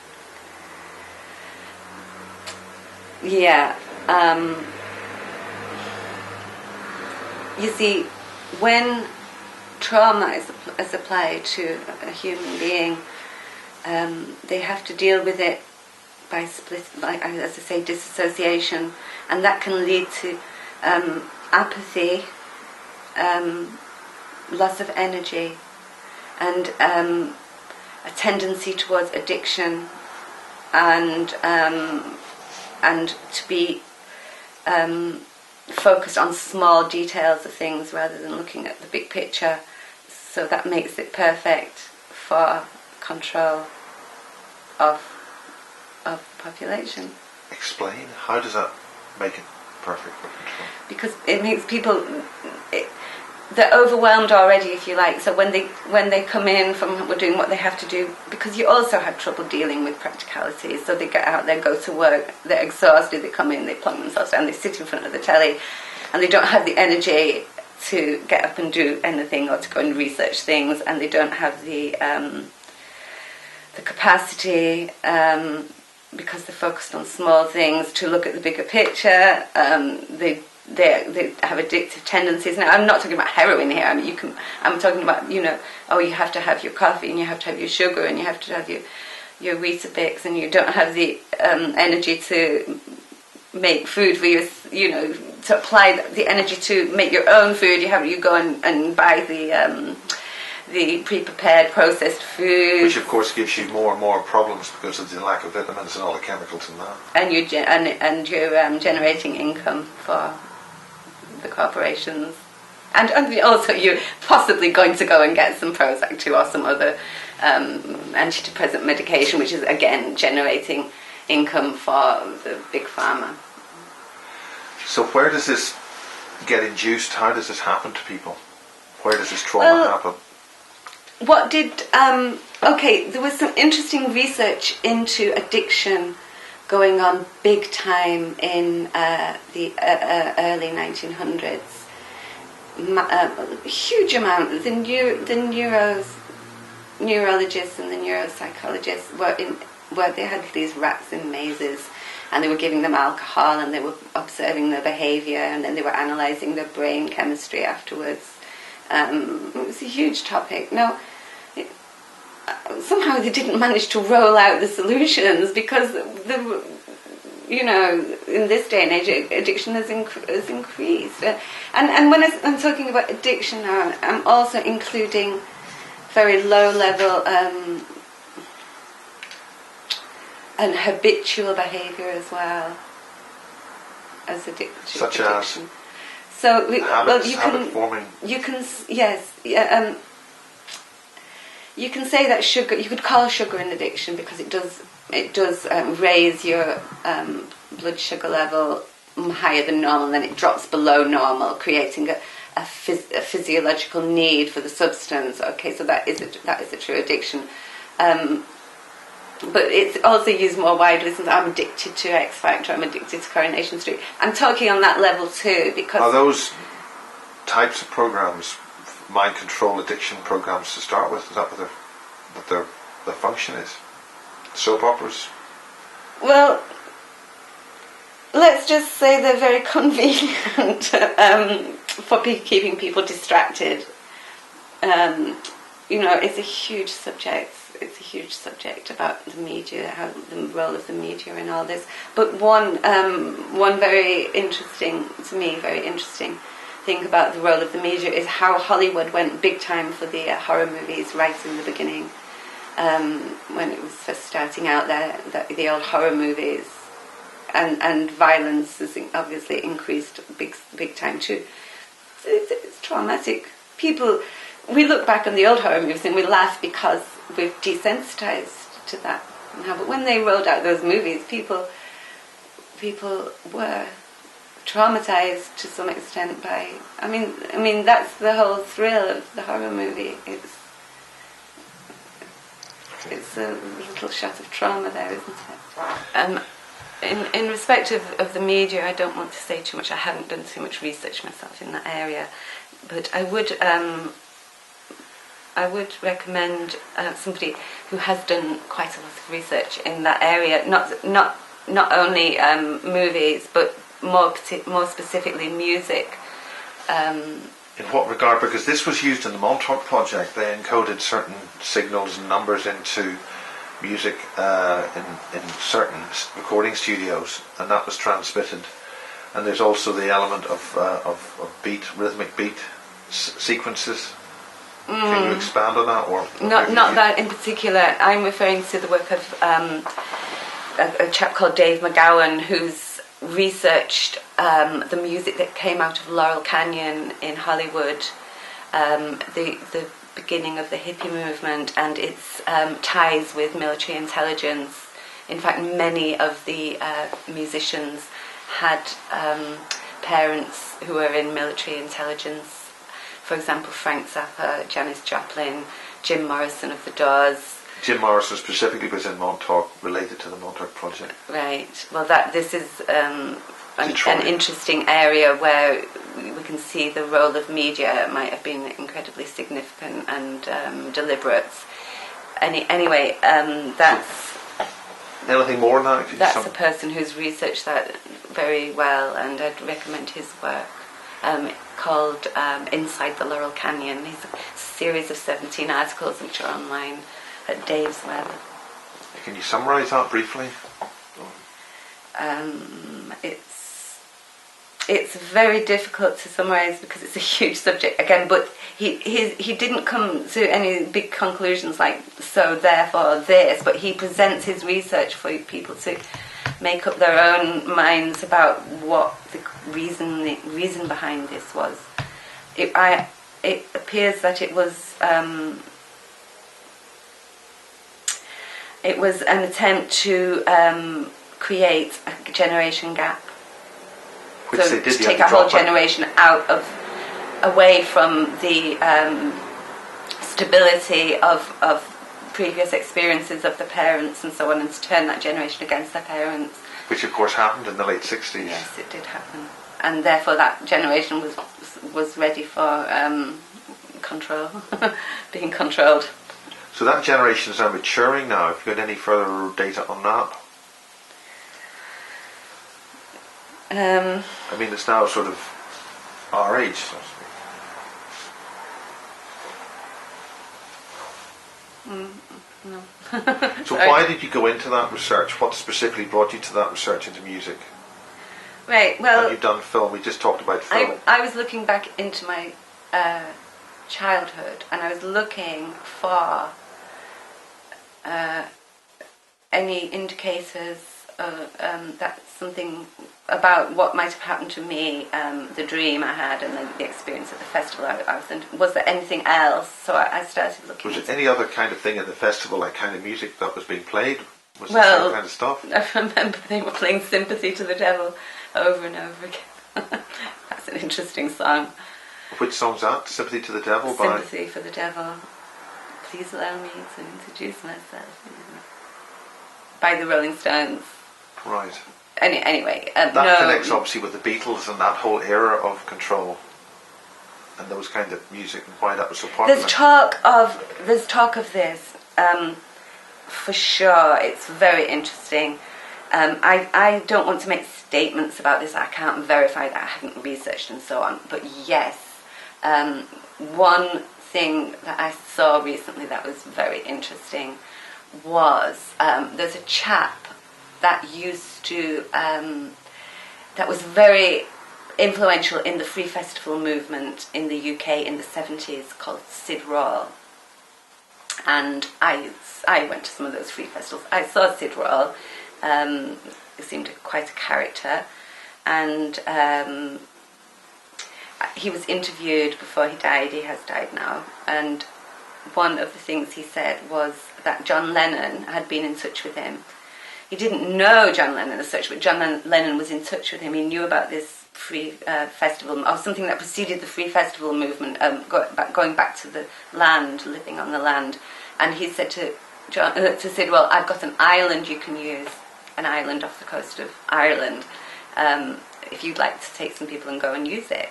Yeah. You see, when trauma is applied to a human being, they have to deal with it by split, like as I say, disassociation, and that can lead to apathy, loss of energy, and a tendency towards addiction, and to be focused on small details of things rather than looking at the big picture. So that makes it perfect for control of population. Explain. How does that make it perfect for control? Because it makes people... they're overwhelmed already, if you like. So when they come in from doing what they have to do, because you also have trouble dealing with practicalities. So they get out, they go to work, they're exhausted, they come in, they plunk themselves down, they sit in front of the telly, and they don't have the energy to get up and do anything or to go and research things, and they don't have the capacity, because they're focused on small things, to look at the bigger picture. They have addictive tendencies. Now, I'm not talking about heroin here. I mean, I'm talking about, you have to have your coffee, and you have to have your sugar, and you have to have your Weetabix, and you don't have the energy to make food for your, to apply the energy to make your own food. You go and buy the pre-prepared processed food, which of course gives you more and more problems because of the lack of vitamins and all the chemicals in that. And you're generating income for the corporations, and also you're possibly going to go and get some Prozac 2 or some other antidepressant medication, which is again generating income for the big pharma. So where does this get induced? How does this happen to people? Where does this trauma happen? What did there was some interesting research into addiction going on big time in the early 1900s. Huge amount. The neurologists and the neuropsychologists where they had these rats in mazes, and they were giving them alcohol, and they were observing their behaviour, and then they were analysing their brain chemistry afterwards. It was a huge topic. Now, somehow they didn't manage to roll out the solutions, because in this day and age, addiction has increased. And when I'm talking about addiction now, I'm also including very low level and habitual behaviour as well as addiction. Such as? So habit forming. You can say that sugar. You could call sugar an addiction because it does raise your blood sugar level higher than normal, and then it drops below normal, creating a physiological need for the substance. Okay, so that is a true addiction. But it's also used more widely. Since I'm addicted to X Factor, I'm addicted to Coronation Street. I'm talking on that level too, because are those types of programs mind control addiction programs to start with? Is that what their function is? Soap operas? Well, let's just say they're very convenient for keeping people distracted. It's a huge subject. It's a huge subject about the media, how the role of the media in all this. But one very interesting thing about the role of the media is how Hollywood went big time for the horror movies right in the beginning, when it was first starting out there, the old horror movies, and violence has obviously increased big time too. So it's traumatic. We look back on the old horror movies and we laugh because we've desensitized to that now. But when they rolled out those movies, people were traumatized to some extent by. I mean that's the whole thrill of the horror movie. It's a little shot of trauma there, isn't it? In respect of the media, I don't want to say too much. I haven't done too much research myself in that area, but I would recommend somebody who has done quite a lot of research in that area. Not only movies, but more specifically music. In what regard? Because this was used in the Montauk project. They encoded certain signals and numbers into music in certain recording studios, and that was transmitted. And there's also the element of rhythmic beat sequences. Can you expand on that, or not that in particular? I'm referring to the work of a chap called Dave McGowan, who's researched the music that came out of Laurel Canyon in Hollywood, the beginning of the hippie movement, and its ties with military intelligence. In fact, many of the musicians had parents who were in military intelligence. for example, Frank Zappa, Janis Joplin, Jim Morrison of the Doors. Jim Morrison specifically was in Montauk, related to the Montauk Project. Right. Well, this is an interesting area where we can see the role of media might have been incredibly significant and deliberate. Anyway, that's... Anything more than that? That's a person who's researched that very well, and I'd recommend his work, called Inside the Laurel Canyon. He's a series of 17 articles which are online at Dave's Web. Can you summarise that briefly? It's very difficult to summarise because it's a huge subject again, but he didn't come to any big conclusions like so therefore this, but he presents his research for people to make up their own minds about what the reason behind this was. It appears that it was an attempt to create a generation gap. Which so they did, to take a whole generation away from the stability of previous experiences of the parents and so on, and to turn that generation against their parents. Which of course happened in the late 60s. Yes, it did happen. And therefore that generation was ready for control, being controlled. So that generation is now maturing now. Have you got any further data on that? I mean, it's now sort of our age, so to speak. No. So why did you go into that research? What specifically brought you to that research into music? Right, well... And you've done film, we just talked about film. I was looking back into my childhood, and I was looking for any indicators that something about what might have happened to me, the dream I had and the experience at the festival I was in. Was there anything else? So I started looking. Was there any other kind of thing at the festival, like kind of music that was being played? Was there that kind of stuff? I remember they were playing Sympathy to the Devil over and over again. That's an interesting song. Which song's that? Sympathy to the Devil? Sympathy for the Devil. Please allow me to introduce myself. By the Rolling Stones. Right. Anyway, that connects obviously with the Beatles and that whole era of control and those kind of music and why that was so popular. There's talk of this for sure. It's very interesting. I don't want to make statements about this. I can't verify that. I haven't researched and so on. But yes, one thing that I saw recently that was very interesting was there's a chap that used to that was very influential in the free festival movement in the UK in the 70s, called Sid Roll. And I went to some of those free festivals. I saw Sid Roll. He seemed quite a character, and he was interviewed before he died. He has died now, and one of the things he said was that John Lennon had been in touch with him. He didn't know John Lennon as such, but John Lennon was in touch with him. He knew about this free festival, or something that preceded the free festival movement, going back to the land, living on the land. And he said to Sid, well, I've got an island you can use, an island off the coast of Ireland, if you'd like to take some people and go and use it.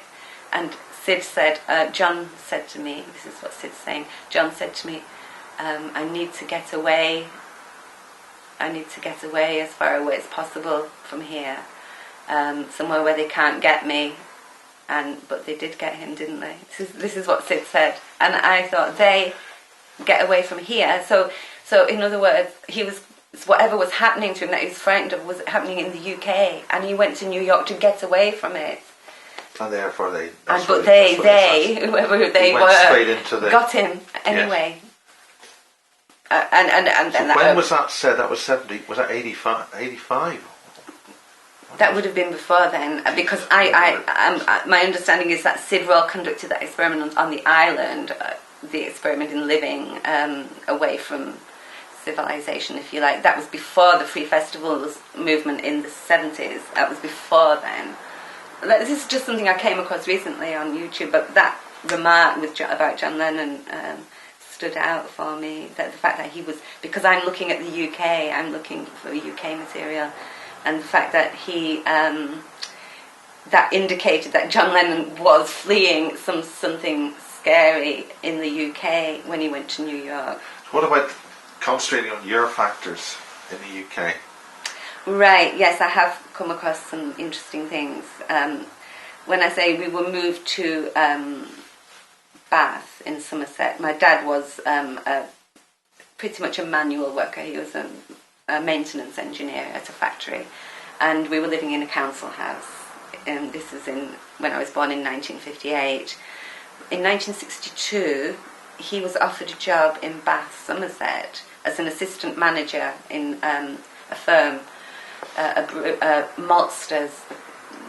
And Sid said, John said to me, this is what Sid's saying, John said to me, I need to get away as far away as possible from here, somewhere where they can't get me. But they did get him, didn't they? This is what Sid said. And I thought, they get away from here. So in other words, whatever was happening to him that he was frightened of was happening in the UK, and he went to New York to get away from it. And therefore whoever they were, straight into got him anyway. Yes. And so when was that said? That was 70. Was that 85? That would have been before then, because my understanding is that Sid Roll conducted that experiment on the island, the experiment in living away from civilization, if you like. That was before the free festivals movement in the 70s. That was before then. This is just something I came across recently on YouTube, but that remark about John Lennon stood out for me. That the fact that he was, because I'm looking at the UK, I'm looking for UK material, and the fact that he that indicated that John Lennon was fleeing something scary in the UK when he went to New York. What about concentrating on your factors in the UK? Right, yes, I have come across some interesting things. When I say we were moved to Bath in Somerset, my dad was pretty much a manual worker. He was a maintenance engineer at a factory, and we were living in a council house. And this is when I was born in 1958. In 1962, he was offered a job in Bath, Somerset, as an assistant manager in a firm, maltsters.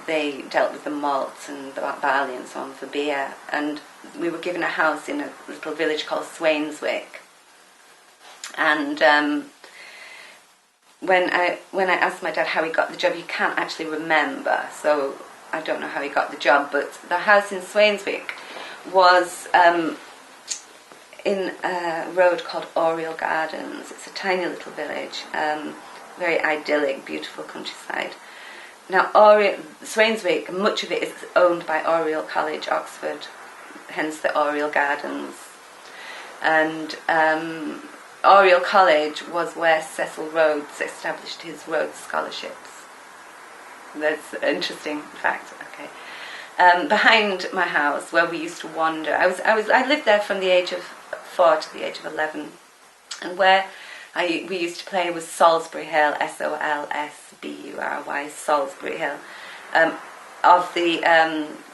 They dealt with the malt and the barley and so on for beer. And we were given a house in a little village called Swainswick. And when I asked my dad how he got the job, he can't actually remember, so I don't know how he got the job. But the house in Swainswick was in a road called Oriel Gardens. It's a tiny little village, very idyllic, beautiful countryside. Now, Swainswick, much of it is owned by Oriel College, Oxford, hence the Oriel Gardens. And Oriel College was where Cecil Rhodes established his Rhodes Scholarships. That's an interesting fact. Okay. Behind my house, where we used to wander, I lived there from the age of 4 to the age of 11, and where we used to play was Salisbury Hill, Solsbury, Salisbury Hill, of the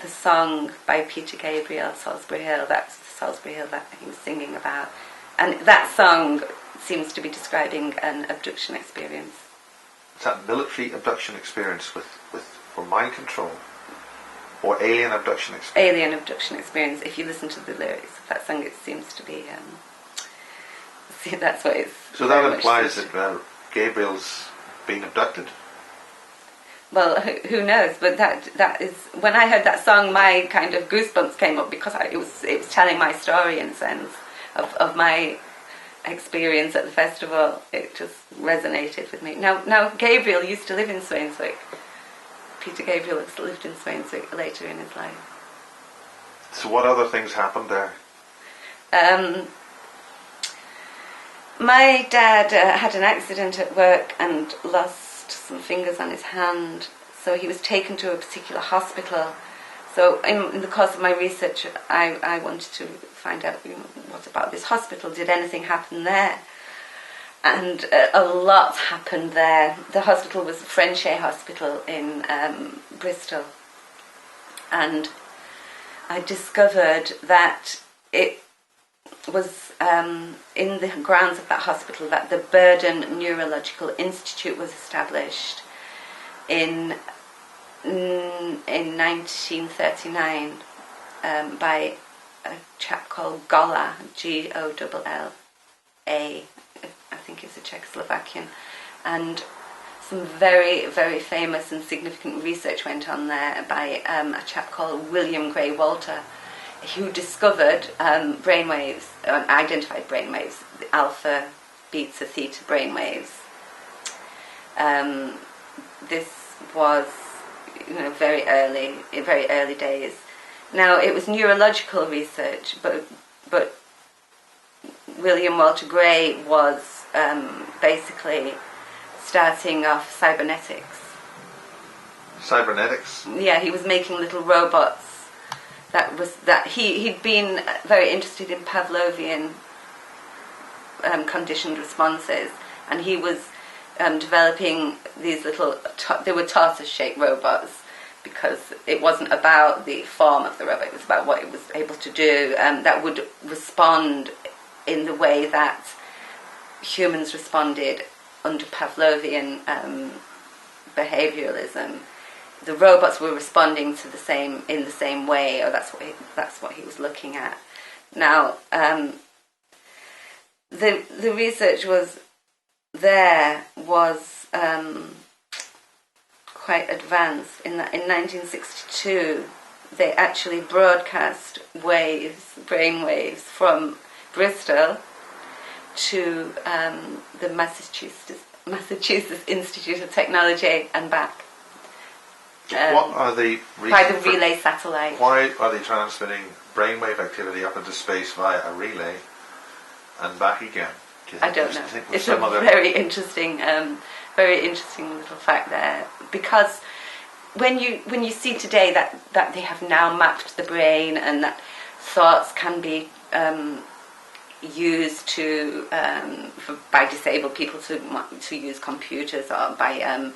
song by Peter Gabriel, Salisbury Hill. That's the Salisbury Hill that he was singing about, and that song seems to be describing an abduction experience. Is that military abduction experience for mind control, or alien abduction experience? Alien abduction experience. If you listen to the lyrics of that song, it seems to be. That's what it's. So that implies that Gabriel's been abducted. Well, who knows? But that is, when I heard that song, my kind of goosebumps came up, because it was telling my story in a sense of my experience at the festival. It just resonated with me. Now Gabriel used to live in Swainswick. Peter Gabriel lived in Swainswick later in his life. So what other things happened there? My dad had an accident at work and lost some fingers on his hand, so he was taken to a particular hospital. So in the course of my research, I wanted to find out, what about this hospital? Did anything happen there? And a lot happened there. The hospital was Frenchay Hospital in Bristol, and I discovered that it was in the grounds of that hospital that the Burden Neurological Institute was established in 1939 by a chap called Golla, Golla. I think he's a Czechoslovakian, and some very, very famous and significant research went on there by a chap called William Gray Walter, who discovered brainwaves, identified brainwaves, the alpha, beta, theta brainwaves. This was, very early days. Now, it was neurological research, but William Walter Gray was basically starting off cybernetics. Cybernetics? Yeah, he was making little robots. He'd been very interested in Pavlovian conditioned responses, and he was developing these little, they were tortoise-shaped robots, because it wasn't about the form of the robot, it was about what it was able to do, that would respond in the way that humans responded under Pavlovian behavioralism. The robots were responding in the same way, or that's what he was looking at. Now, the research was quite advanced. In 1962, they actually broadcast brain waves from Bristol to the Massachusetts Institute of Technology and back. What are the by the relay satellite? Why are they transmitting brainwave activity up into space via a relay and back again? I don't know. It's a very interesting little fact there, because when you see today that they have now mapped the brain and that thoughts can be used by disabled people to use computers, or by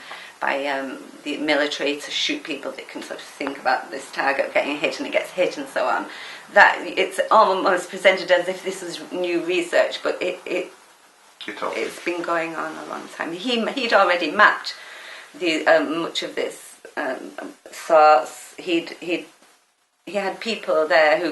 the military to shoot people that can sort of think about this target getting hit and it gets hit and so on. That it's almost presented as if this was new research, but it's been going on a long time. He'd already mapped the much of this thoughts. He had people there he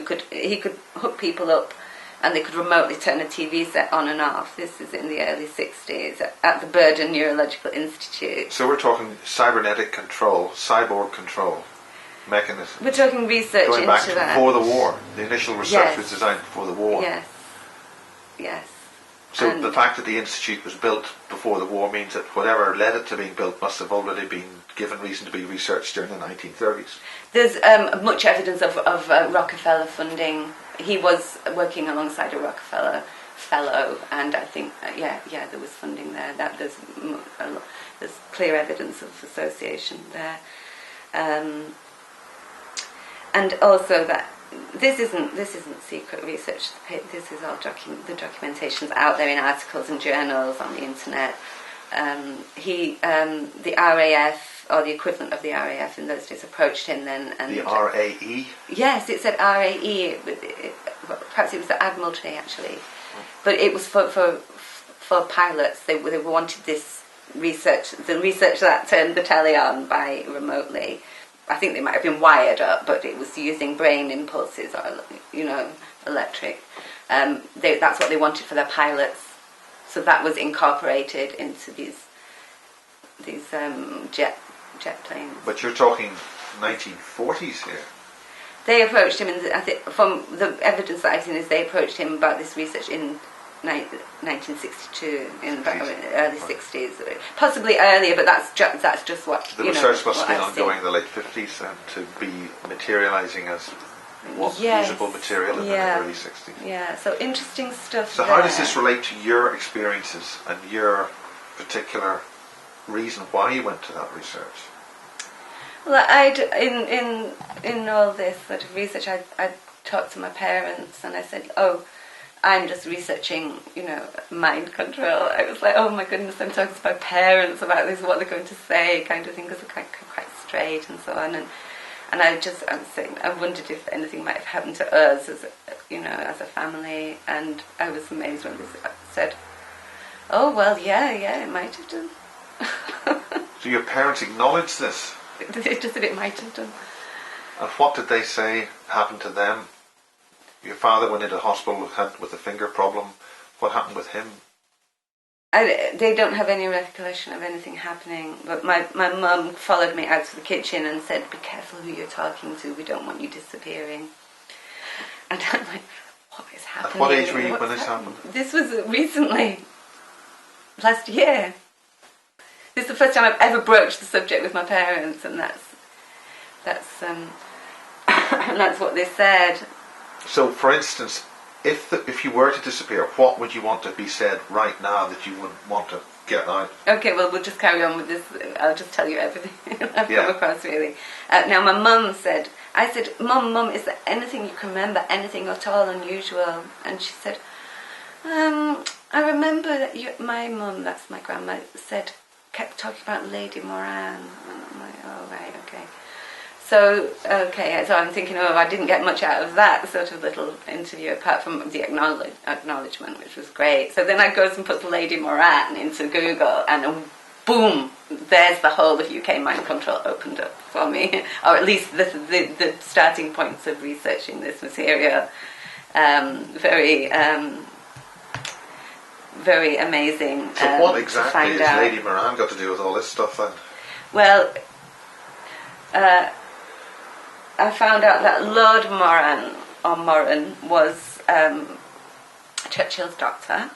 could hook people up, and they could remotely turn a TV set on and off. This is in the early 60s at the Burden Neurological Institute. So we're talking cybernetic control, cyborg control mechanism. We're talking research going back into to that. before the war. The initial research Yes. was designed before the war. Yes. So And the fact that the institute was built before the war means that whatever led it to being built must have already been given reason to be researched during the 1930s. there's much evidence of Rockefeller funding. He was working alongside a Rockefeller fellow, and I think there was funding there. That there's clear evidence of association there, and also that this isn't secret research. This is all the documentation's out there in articles and journals on the internet. The RAF, or the equivalent of the RAF in those days, approached him then. And the RAE? Yes, it said RAE. Perhaps it was the Admiralty actually, but it was for pilots. They wanted this research, the research that turned the telly on by remotely. I think they might have been wired up, but it was using brain impulses or electric. That's what they wanted for their pilots. So that was incorporated into these jet planes. But you're talking 1940s here. They approached him, I think from the evidence that I've seen is they approached him about this research in 1962, in the early 60s, possibly earlier, but that's just what the research must have been ongoing in the late 50s to be materialising as usable material in the early 60s. Yeah, so interesting stuff. So how does this relate to your experiences and your particular reason why you went to that research? Well, in all this sort of research, I talked to my parents and I said, "Oh, I'm just researching, mind control." I was like, "Oh my goodness, I'm talking to my parents about this. What they're going to say," kind of thing, because they're quite straight and so on. And I was saying, I wondered if anything might have happened to us as a family. And I was amazed when they said, "Oh well, yeah, it might have done." So your parents acknowledged this? It just said it might have done. And what did they say happened to them? Your father went into hospital with a finger problem. What happened with him? They don't have any recollection of anything happening. But my mum followed me out to the kitchen and said, "Be careful who you're talking to. We don't want you disappearing." And I'm like, "What is happening?" At what age were you when this happened? This was recently, last year. This is the first time I've ever broached the subject with my parents, and that's that's what they said. So, for instance, if you were to disappear, what would you want to be said right now that you wouldn't want to get out? Okay, well, we'll just carry on with this. I'll just tell you everything I've come across, really. Now, my mum said, I said, Mum, is there anything you can remember, anything at all unusual? And she said, I remember that my mum, that's my grandma, kept talking about Lady Moran. And I'm like, oh, right, okay. So I'm thinking, I didn't get much out of that sort of little interview, apart from the acknowledgement, which was great. So then I goes and puts Lady Moran into Google, and boom, there's the whole of UK mind control opened up for me, or at least the starting points of researching this material. Very amazing. So what exactly has Lady Moran got to do with all this stuff then? Well, I found out that Lord Moran was Churchill's doctor,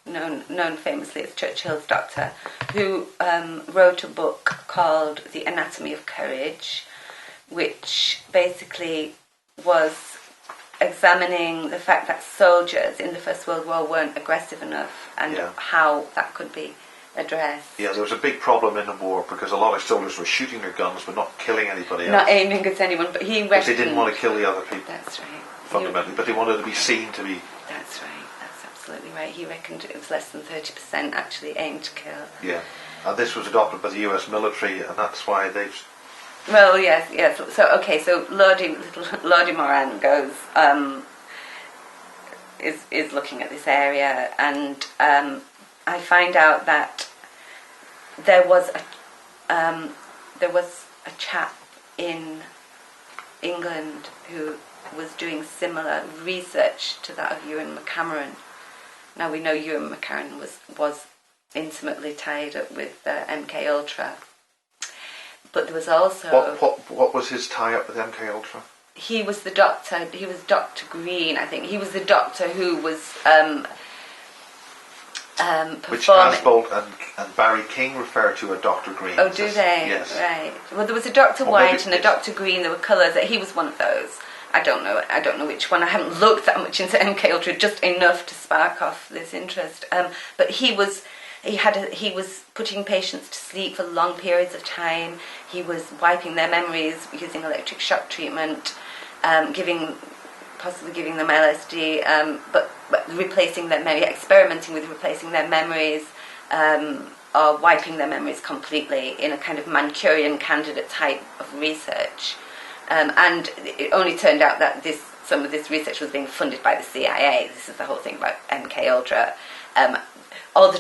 known famously as Churchill's doctor, who wrote a book called The Anatomy of Courage, which basically was examining the fact that soldiers in the First World War weren't aggressive enough and how that could be addressed. Yeah, there was a big problem in the war because a lot of soldiers were shooting their guns but not killing anybody else. Not aiming at anyone, but he reckoned... Because they didn't want to kill the other people. That's right. Fundamentally, but they wanted to be seen to be... That's right, that's absolutely right. He reckoned it was less than 30% actually aimed to kill. Yeah, and this was adopted by the US military, and that's why they've... Well, yes. So Lordy Moran goes, is looking at this area, and I find out that there was a chap in England who was doing similar research to that of Ewan McCameron. Now we know Ewan McCameron was intimately tied up with MK Ultra. But there was also... What was his tie-up with MK Ultra? He was the doctor. He was Dr. Green, I think. He was the doctor who was performing... Which Asbolt and Barry King refer to as Dr. Green. Oh, do they? Yes. Right. Well, there was a Dr. White and a Dr. Green. There were colours. He was one of those. I don't know which one. I haven't looked that much into MK Ultra, just enough to spark off this interest. But he was putting patients to sleep for long periods of time. He was wiping their memories using electric shock treatment, possibly giving them LSD, but replacing their memory, experimenting with replacing their memories, or wiping their memories completely in a kind of Mancurian candidate type of research. And it only turned out that some of this research was being funded by the CIA. This is the whole thing about MK Ultra. All the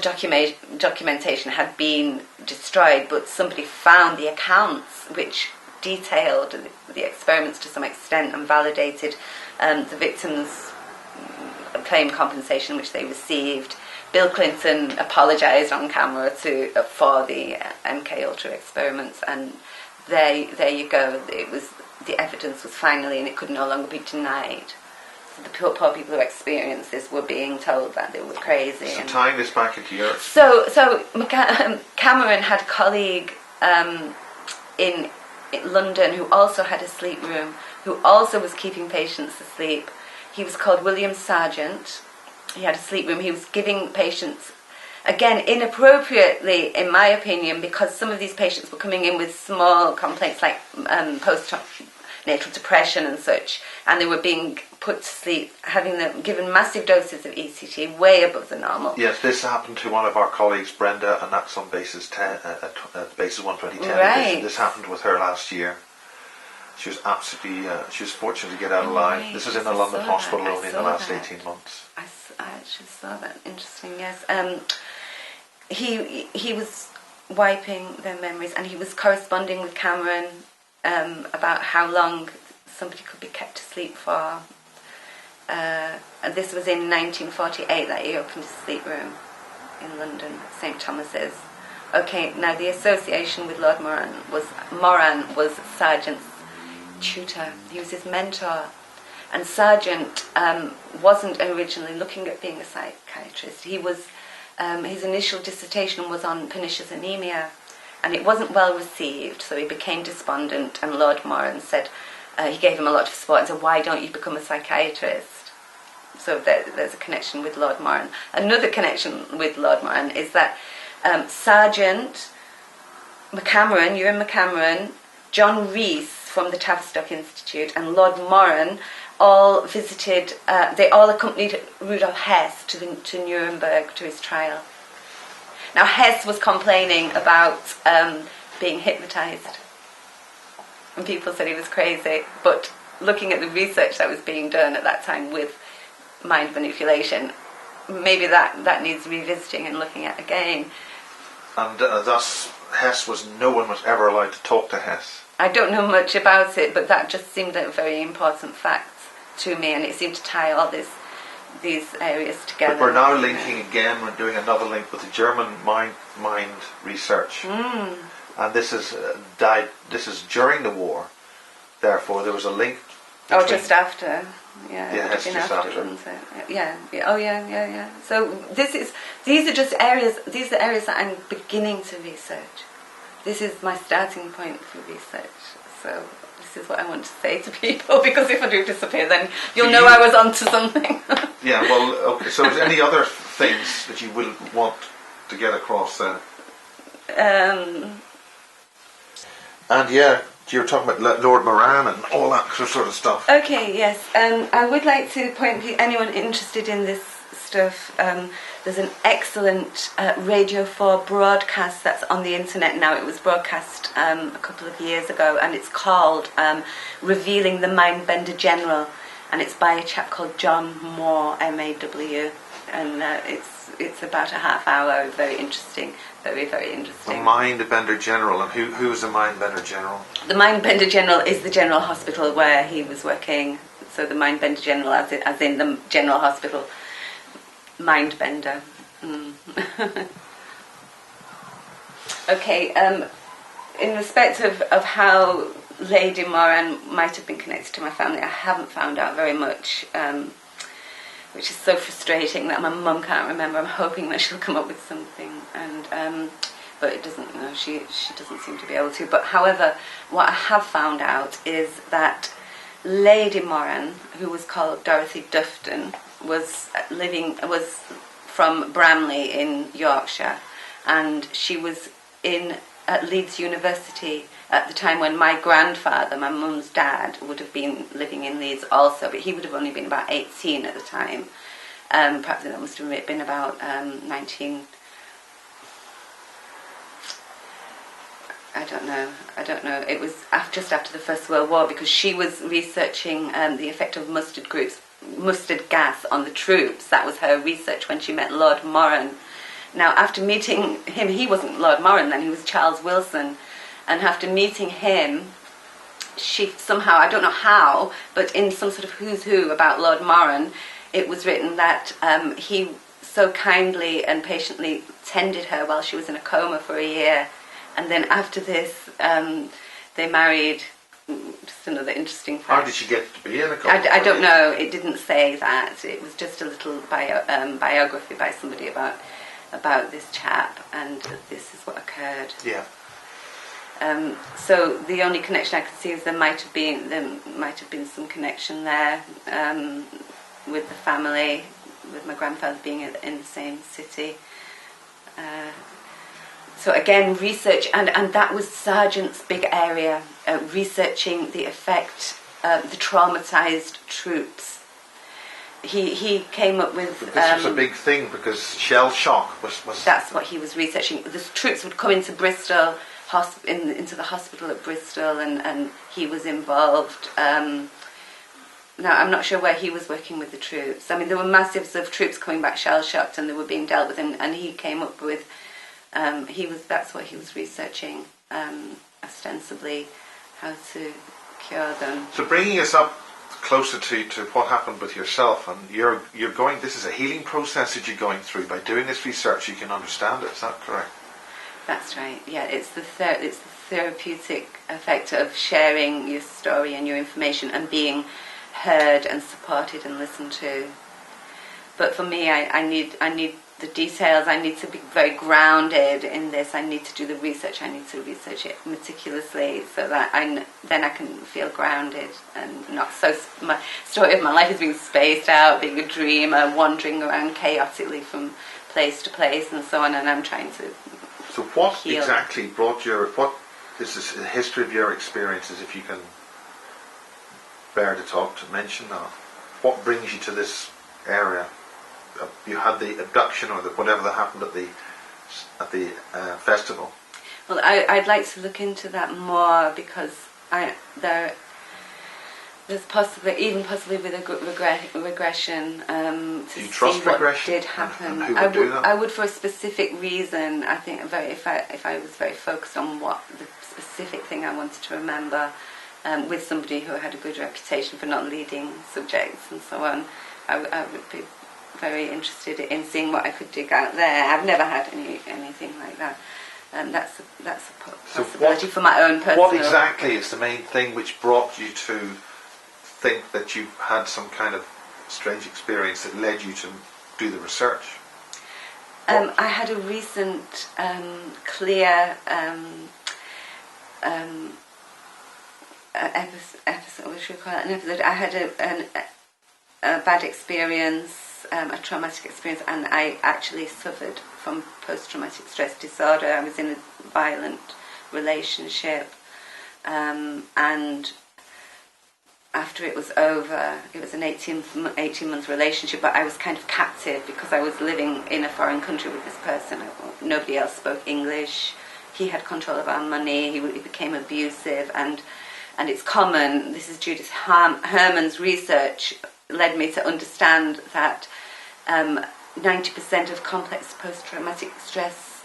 documentation had been destroyed, but somebody found the accounts which detailed the experiments to some extent and validated the victims' claim compensation which they received. Bill Clinton apologised on camera for the MK Ultra experiments, and there you go. The evidence was finally, and it could no longer be denied. The poor people who experienced this were being told that they were crazy. So tying this back into Europe. So Cameron had a colleague in London who also had a sleep room, who also was keeping patients asleep. He was called William Sargent. He had a sleep room. He was giving patients, again, inappropriately, in my opinion, because some of these patients were coming in with small complaints like postnatal depression and such, and they were being put to sleep, having them given massive doses of ECT, way above the normal. Yes, this happened to one of our colleagues, Brenda, and that's on basis 10, basis 12010. Right. This happened with her last year. She was absolutely, she was fortunate to get out alive. Right. This was in a London hospital only in the last 18 months. I actually saw that. Interesting, yes. He was wiping their memories, and he was corresponding with Cameron about how long somebody could be kept asleep for. And this was in 1948 that he opened his sleep room in London, St Thomas's. Okay, now the association with Lord Moran was Sargent's tutor. He was his mentor, and Sargent wasn't originally looking at being a psychiatrist. He was his initial dissertation was on pernicious anemia, and it wasn't well received, so he became despondent, and Lord Moran said, he gave him a lot of support and said, why don't you become a psychiatrist? So there's a connection with Lord Moran. Another connection with Lord Moran is that Sargent, Ewan McCameron, John Rees from the Tavistock Institute, and Lord Moran all visited, they all accompanied Rudolf Hess to Nuremberg to his trial. Now Hess was complaining about being hypnotised, and people said he was crazy, but looking at the research that was being done at that time with mind manipulation, maybe that needs revisiting and looking at again. And thus no one was ever allowed to talk to Hess. I don't know much about it, but that just seemed a very important fact to me, and it seemed to tie all these areas together. But we're now linking again, we're doing another link with the German mind research. And this is during the war, therefore there was a link. Oh, just after. Yeah, Yeah, it would have been just after, after. wouldn't it? Yeah. Oh, yeah. So these are just areas. These are areas that I'm beginning to research. This is my starting point for research. So this is what I want to say to people, because if I do disappear, then you'll know I was onto something. Yeah. Well, okay. So, is there any other things that you will want to get across then? And yeah, you were talking about Lord Moran and all that sort of stuff. Okay, yes. I would like to point to anyone interested in this stuff. There's an excellent Radio 4 broadcast that's on the internet now. It was broadcast a couple of years ago, and it's called Revealing the Mindbender General, and it's by a chap called John Moore, M-A-W, and it's about a half hour. Very interesting. Very, very interesting. The Mindbender General, and who is the Mindbender General? The Mindbender General is the general hospital where he was working. So the Mindbender General, as in the general hospital, Mindbender. Okay. In respect of how Lady Moran might have been connected to my family, I haven't found out very much. Which is so frustrating that my mum can't remember. I'm hoping that she'll come up with something, but it doesn't. No, she doesn't seem to be able to. But however, what I have found out is that Lady Moran, who was called Dorothy Dufton, was from Bramley in Yorkshire, and she was at Leeds University at the time when my grandfather, my mum's dad, would have been living in Leeds also, but he would have only been about 18 at the time. Perhaps that must have been about 19... I don't know. It was just after the First World War, because she was researching the effect of mustard gas on the troops. That was her research when she met Lord Moran. Now, after meeting him, he wasn't Lord Moran then, he was Charles Wilson. And after meeting him, she somehow, I don't know how, but in some sort of who's who about Lord Moran, it was written that he so kindly and patiently tended her while she was in a coma for a year. And then after this, they married. Just another interesting fact. How did she get to be in a coma? I don't know. It didn't say that. It was just a little biography by somebody about this chap, and this is what occurred. Yeah. So the only connection I could see is there might have been some connection there with the family, with my grandfather being in the same city. So again, research, and that was Sargent's big area, researching the effect of the traumatised troops. He came up with... But this was a big thing, because shell shock was... That's what he was researching. The troops would come into Bristol, into the hospital at Bristol, and he was involved. Now, I'm not sure where he was working with the troops. I mean, there were massives of troops coming back shell-shocked, and they were being dealt with, and he came up with... that's what he was researching, ostensibly, how to cure them. So bringing us up closer to what happened with yourself, and you're going... This is a healing process that you're going through. By doing this research, you can understand it. Is that correct? That's right. Yeah, it's the therapeutic effect of sharing your story and your information and being heard and supported and listened to. But for me, I need the details. I need to be very grounded in this. I need to do the research. I need to research it meticulously so that then I can feel grounded and not so... My story of my life is being spaced out, being a dreamer, wandering around chaotically from place to place and so on, and I'm trying to... So what heal. Exactly brought what is this, the history of your experiences, if you can bear to mention that? What brings you to this area? You had the abduction or whatever that happened at the festival. Well, I'd like to look into that more, because there's possibly with a regression to Do you see trust what regression? did happen. And who would do that? I would for a specific reason. I think if I was very focused on what the specific thing I wanted to remember, with somebody who had a good reputation for not leading subjects and so on, I would be very interested in seeing what I could dig out there. I've never had anything like that. That's a possibility for my own personal. What exactly is the main thing which brought you to think that you had some kind of strange experience that led you to do the research? I had a recent clear episode. What should we call it? An episode. I had a bad experience, a traumatic experience, and I actually suffered from post-traumatic stress disorder. I was in a violent relationship, and after it was over, it was an 18-month relationship, but I was kind of captive because I was living in a foreign country with this person. Nobody else spoke English. He had control of our money. He became abusive, and it's common. This is Judith Herman's research led me to understand that 90% of complex post-traumatic stress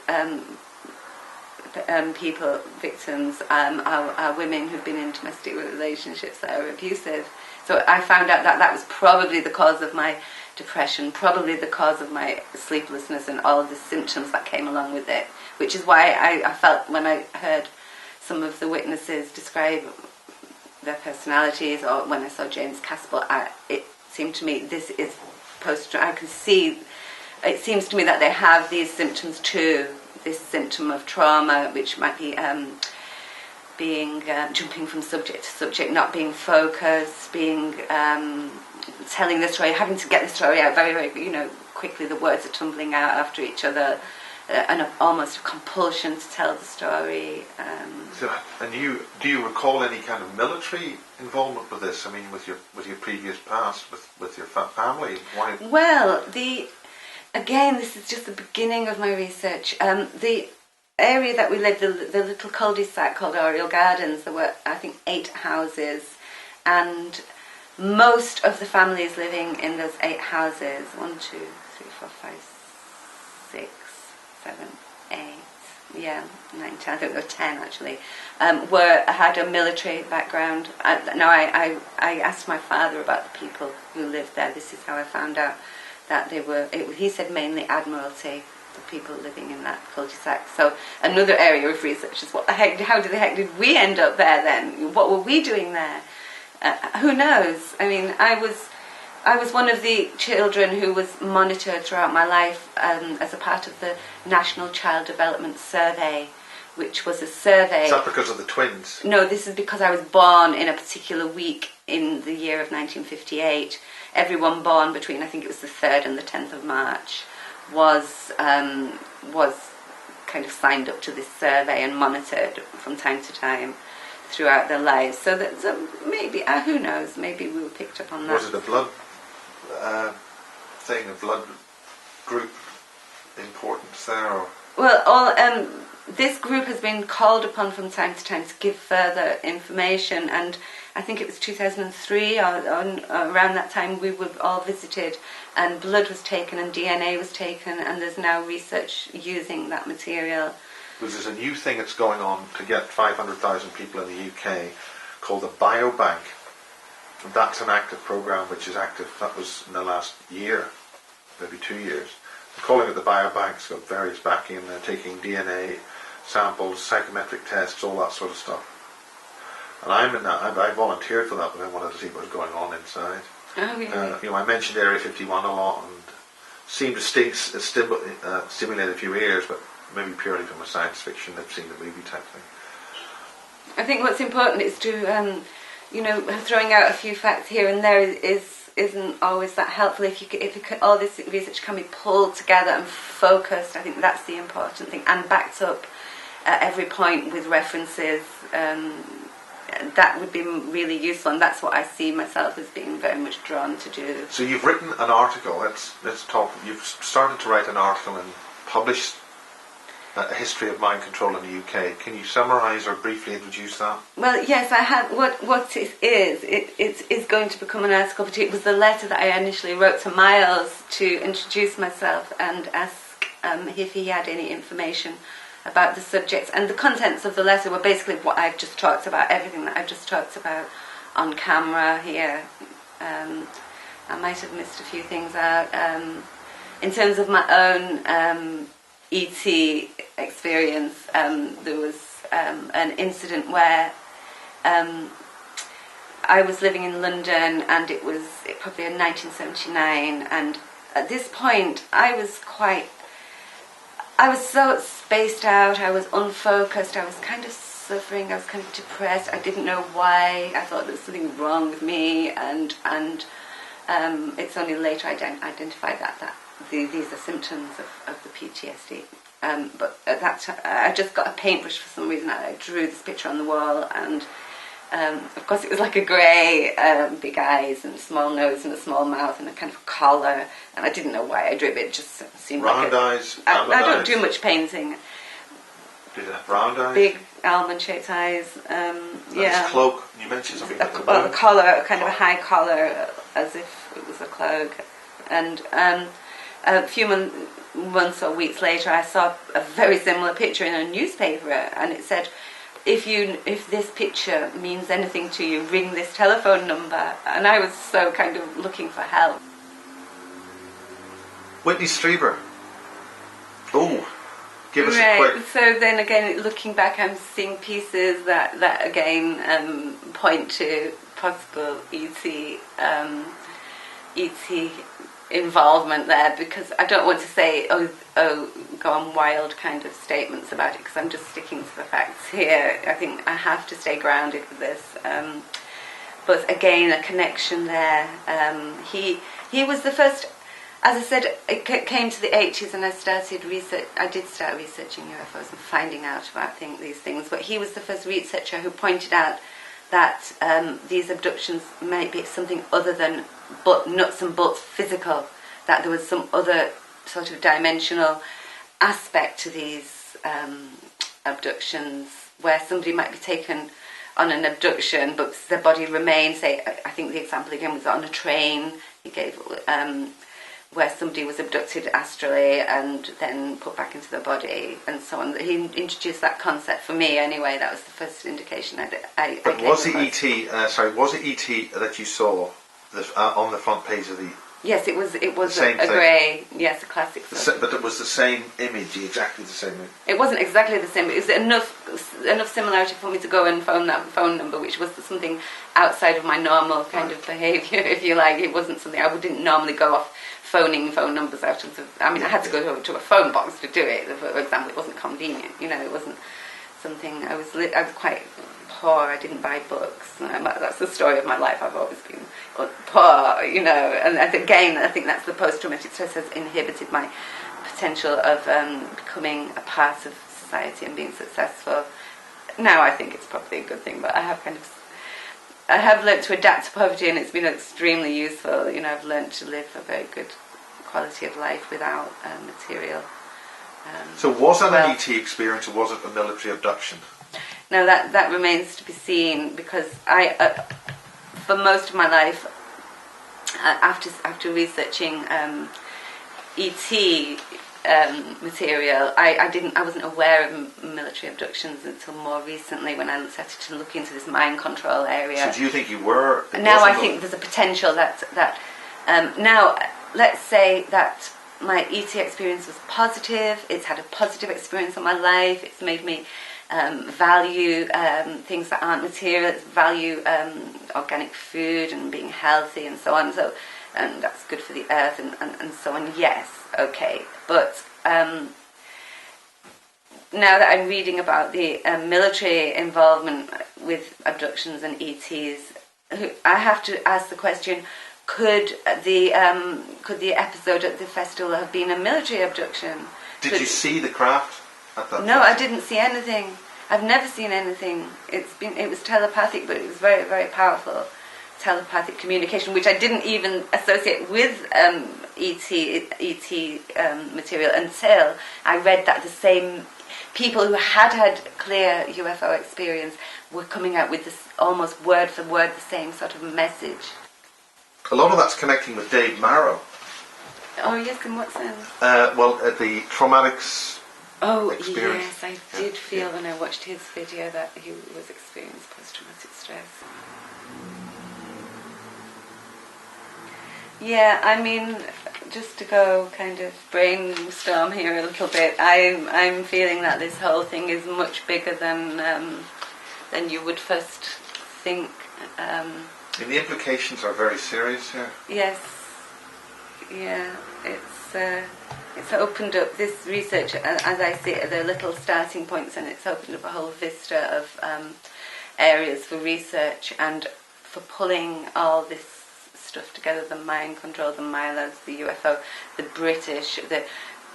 victims are women who've been in domestic relationships that are abusive. So I found out that was probably the cause of my depression, probably the cause of my sleeplessness and all of the symptoms that came along with it, which is why I felt when I heard some of the witnesses describe their personalities, or when I saw James Caspel, it seemed to me this is I can see, it seems to me that they have these symptoms too. This symptom of trauma, which might be jumping from subject to subject, not being focused, telling the story, having to get the story out very, very, quickly. The words are tumbling out after each other, and almost a compulsion to tell the story. And do you recall any kind of military involvement with this? I mean, with your previous past, with your family? Why? Well, Again, this is just the beginning of my research. The area that we lived, the little cul-de-sac called Oriel Gardens, there were, I think, 8 houses, and most of the families living in those 8 houses, 1, 2, 3, 4, 5, 6, 7, 8, 9, 10, I think there were 10 actually, had a military background. I asked my father about the people who lived there. This is how I found out that they were, he said mainly Admiralty, the people living in that cul-de-sac. So another area of research is how the heck did we end up there then? What were we doing there? Who knows? I mean, I was one of the children who was monitored throughout my life as a part of the National Child Development Survey, which was a survey. Is that because of the twins? No, this is because I was born in a particular week in the year of 1958. Everyone born between, I think it was the 3rd and the 10th of March, was kind of signed up to this survey and monitored from time to time throughout their lives. So that maybe, who knows, maybe we were picked up on that. Was it a blood thing, a blood group importance there? Or? Well, this group has been called upon from time to time to give further information, and I think it was 2003 or around that time we were all visited, and blood was taken and DNA was taken, and there's now research using that material. There's a new thing that's going on to get 500,000 people in the UK called the Biobank. And that's an active programme which is active. That was in the last year, maybe 2 years. They're calling it the Biobank. It's got various backing, and they're taking DNA samples, psychometric tests, all that sort of stuff. And I'm in that. I volunteered for that, but I wanted to see what was going on inside. Oh, really? I mentioned Area 51 a lot, and seemed to stimulate a few ears, but maybe purely from a science fiction, they've seen the movie type thing. I think what's important is to, throwing out a few facts here and there isn't always that helpful. If all this research can be pulled together and focused, I think that's the important thing, and backed up at every point with references. That would be really useful, and that's what I see myself as being very much drawn to do. So you've written an article. Let's talk. You've started to write an article and published a history of mind control in the UK. Can you summarise or briefly introduce that? Well, yes, I have. What it is going to become an article. But it was the letter that I initially wrote to Miles to introduce myself and ask if he had any information about the subject, and the contents of the letter were basically what I've just talked about, everything that I've just talked about on camera here. I might have missed a few things out. In terms of my own ET experience. There was an incident where I was living in London, and it was probably in 1979, and at this point I was so spaced out, I was unfocused, I was kind of suffering, I was kind of depressed, I didn't know why, I thought there was something wrong with me, and it's only later I identified that these are symptoms of the PTSD. But at that time, I just got a paintbrush for some reason. I drew this picture on the wall, and of course it was like a grey, big eyes and small nose and a small mouth and a kind of collar, and I didn't know why I drew it. It just seemed round like eyes. I don't do much painting. Did it have round eyes? Big almond-shaped eyes. This cloak. You mentioned something about the collar, kind of a high collar, as if it was a cloak. And a few months or weeks later, I saw a very similar picture in a newspaper, and it said, if this picture means anything to you, ring this telephone number. And I was so kind of looking for help. Whitney Strieber. Oh, give us right. a quick. So then again, looking back, I'm seeing pieces that again point to possible ET involvement there, because I don't want to say go on wild kind of statements about it, because I'm just sticking to the facts here. I think I have to stay grounded with this. But again, a connection there. He was the first. As I said, it came to the 80s, and I did start researching UFOs and finding out about these things. But he was the first researcher who pointed out that these abductions might be something other than nuts and bolts physical, that there was some other sort of dimensional aspect to these abductions, where somebody might be taken on an abduction, but their body remains, say, I think the example again was on a train, he gave, where somebody was abducted astrally and then put back into their body and so on. He introduced that concept for me anyway. That was the first indication I But was it ET that you saw on the front page of the... Yes, it was a grey, yes, a classic. But it was the same image, exactly the same image. It wasn't exactly the same, but it was enough similarity for me to go and phone that phone number, which was something outside of my normal kind of behaviour, if you like. It wasn't something I wouldn't normally go off phoning phone numbers out of the... I mean, I had to go to a phone box to do it, for example. It wasn't convenient, it wasn't something... I was quite poor, I didn't buy books. That's the story of my life. I've always been poor, and again, I think that's the post-traumatic stress has inhibited my potential of becoming a part of society and being successful. Now I think it's probably a good thing, but I have learnt to adapt to poverty, and it's been extremely useful. I've learnt to live a very good quality of life without material. So was that an ET experience, or was it a military abduction? No, that remains to be seen, because I, for most of my life, after researching ET material, I wasn't aware of military abductions until more recently, when I started to look into this mind control area. So do you think you were? Now I think there's a potential that now, let's say that my ET experience was positive. It's had a positive experience on my life. It's made me value things that aren't material. It's value organic food and being healthy and so on. So, and that's good for the earth and so on. Yes, okay. But now that I'm reading about the military involvement with abductions and ETs, I have to ask the question: could the episode at the festival have been a military abduction? Did you see the craft at that No, festival? I didn't see anything. I've never seen anything. It was telepathic, but it was very, very powerful telepathic communication, which I didn't even associate with ET material until I read that the same people who had clear UFO experience were coming out with this almost word for word the same sort of message. A lot of that's connecting with Dave Marrow. Oh yes, in what sense? The traumatics. Oh experience. yes, I did feel when I watched his video that he was experiencing post-traumatic stress. Yeah, I mean, just to go kind of brainstorm here a little bit, I'm feeling that this whole thing is much bigger than you would first think. And the implications are very serious here. Yes, yeah, it's opened up this research, as I see it, they're little starting points, and it's opened up a whole vista of areas for research and for pulling all this stuff together: the mind control, the Milos, the UFO, the British,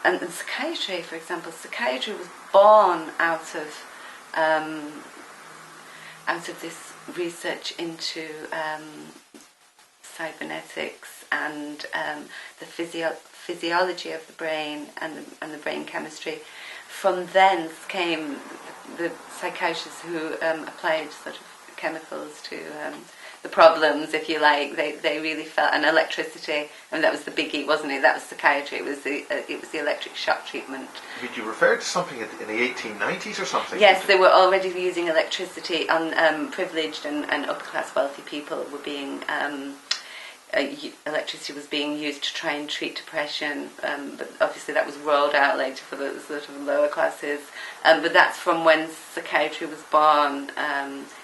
and psychiatry, for example. Psychiatry was born out of this research into cybernetics and the physiology of the brain and the brain chemistry. From thence came the psychiatrists who applied sort of chemicals to the problems, if you like. They really felt, and electricity, and that was the biggie, wasn't it? That was psychiatry. It was the electric shock treatment. Did you refer to something in the 1890s or something? Yes, they were already using electricity on privileged and upper class wealthy people. Were being electricity was being used to try and treat depression, but obviously that was rolled out later for the sort of lower classes. But that's from when psychiatry was born.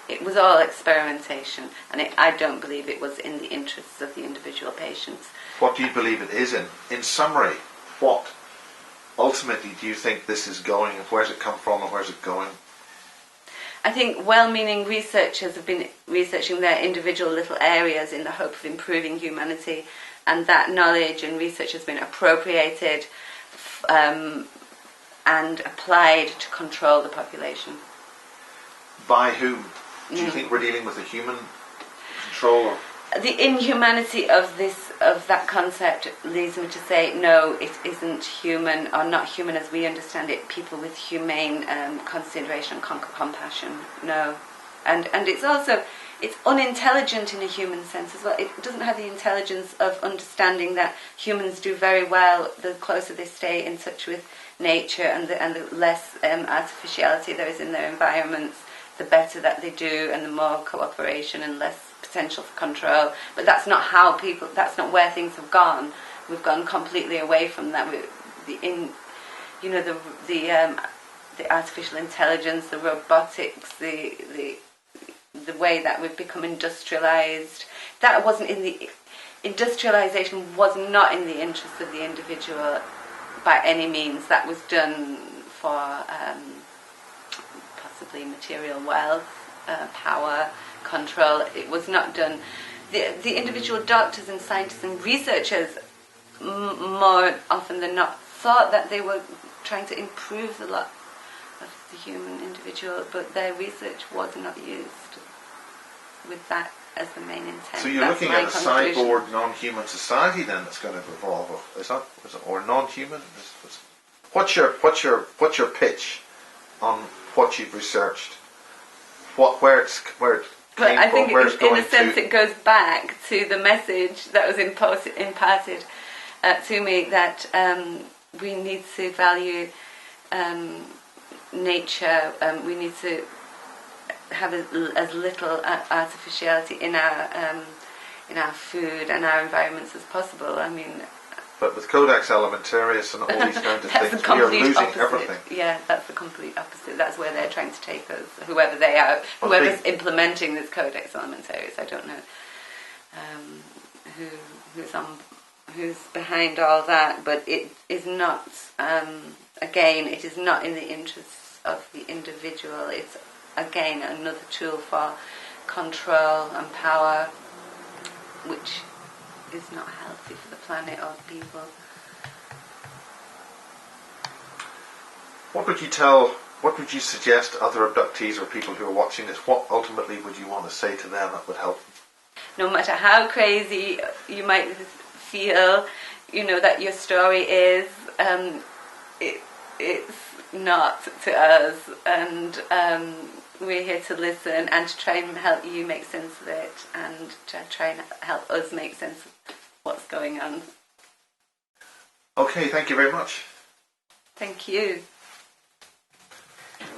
It was all experimentation, and I don't believe it was in the interests of the individual patients. What do you believe it is in? In summary, what ultimately do you think this is going, and where's it come from, and where's it going? I think well-meaning researchers have been researching their individual little areas in the hope of improving humanity, and that knowledge and research has been appropriated and applied to control the population. By whom? Do you think we're dealing with a human control? The inhumanity of that concept leads me to say, no, it isn't human, or not human as we understand it. People with humane consideration and compassion, no. And it's also, it's unintelligent in a human sense as well. It doesn't have the intelligence of understanding that humans do very well the closer they stay in touch with nature, and the less artificiality there is in their environments, the better that they do, and the more cooperation and less potential for control. But that's not that's not where things have gone. We've gone completely away from that. The artificial intelligence, the robotics, the way that we've become industrialized. That wasn't in the industrialization was not in the interest of the individual by any means. That was done for possibly material wealth, power, control. It was not done. The individual doctors and scientists and researchers, more often than not, thought that they were trying to improve the lot of the human individual, but their research was not used with that as the main intent. So you're looking at a cyborg, non-human society then that's going to evolve, or non-human? What's your pitch on what you've researched? Where it But I think in a sense it goes back to the message that was imparted to me, that we need to value nature. We need to have as little artificiality in our food and our environments as possible. I mean, but with Codex Alimentarius and all these kinds of things, we are losing everything. Yeah, that's the complete opposite. That's where they're trying to take us, whoever they are, whoever's implementing this Codex Alimentarius. I don't know who's behind all that, but it is not. Again, it is not in the interests of the individual. It's again another tool for control and power, which is not healthy for the planet or people. What would you suggest other abductees or people who are watching this, what ultimately would you want to say to them that would help them? No matter how crazy you might feel, that your story is, it's not to us, and we're here to listen and to try and help you make sense of it, and to try and help us make sense of what's going on. Okay, thank you very much. Thank you.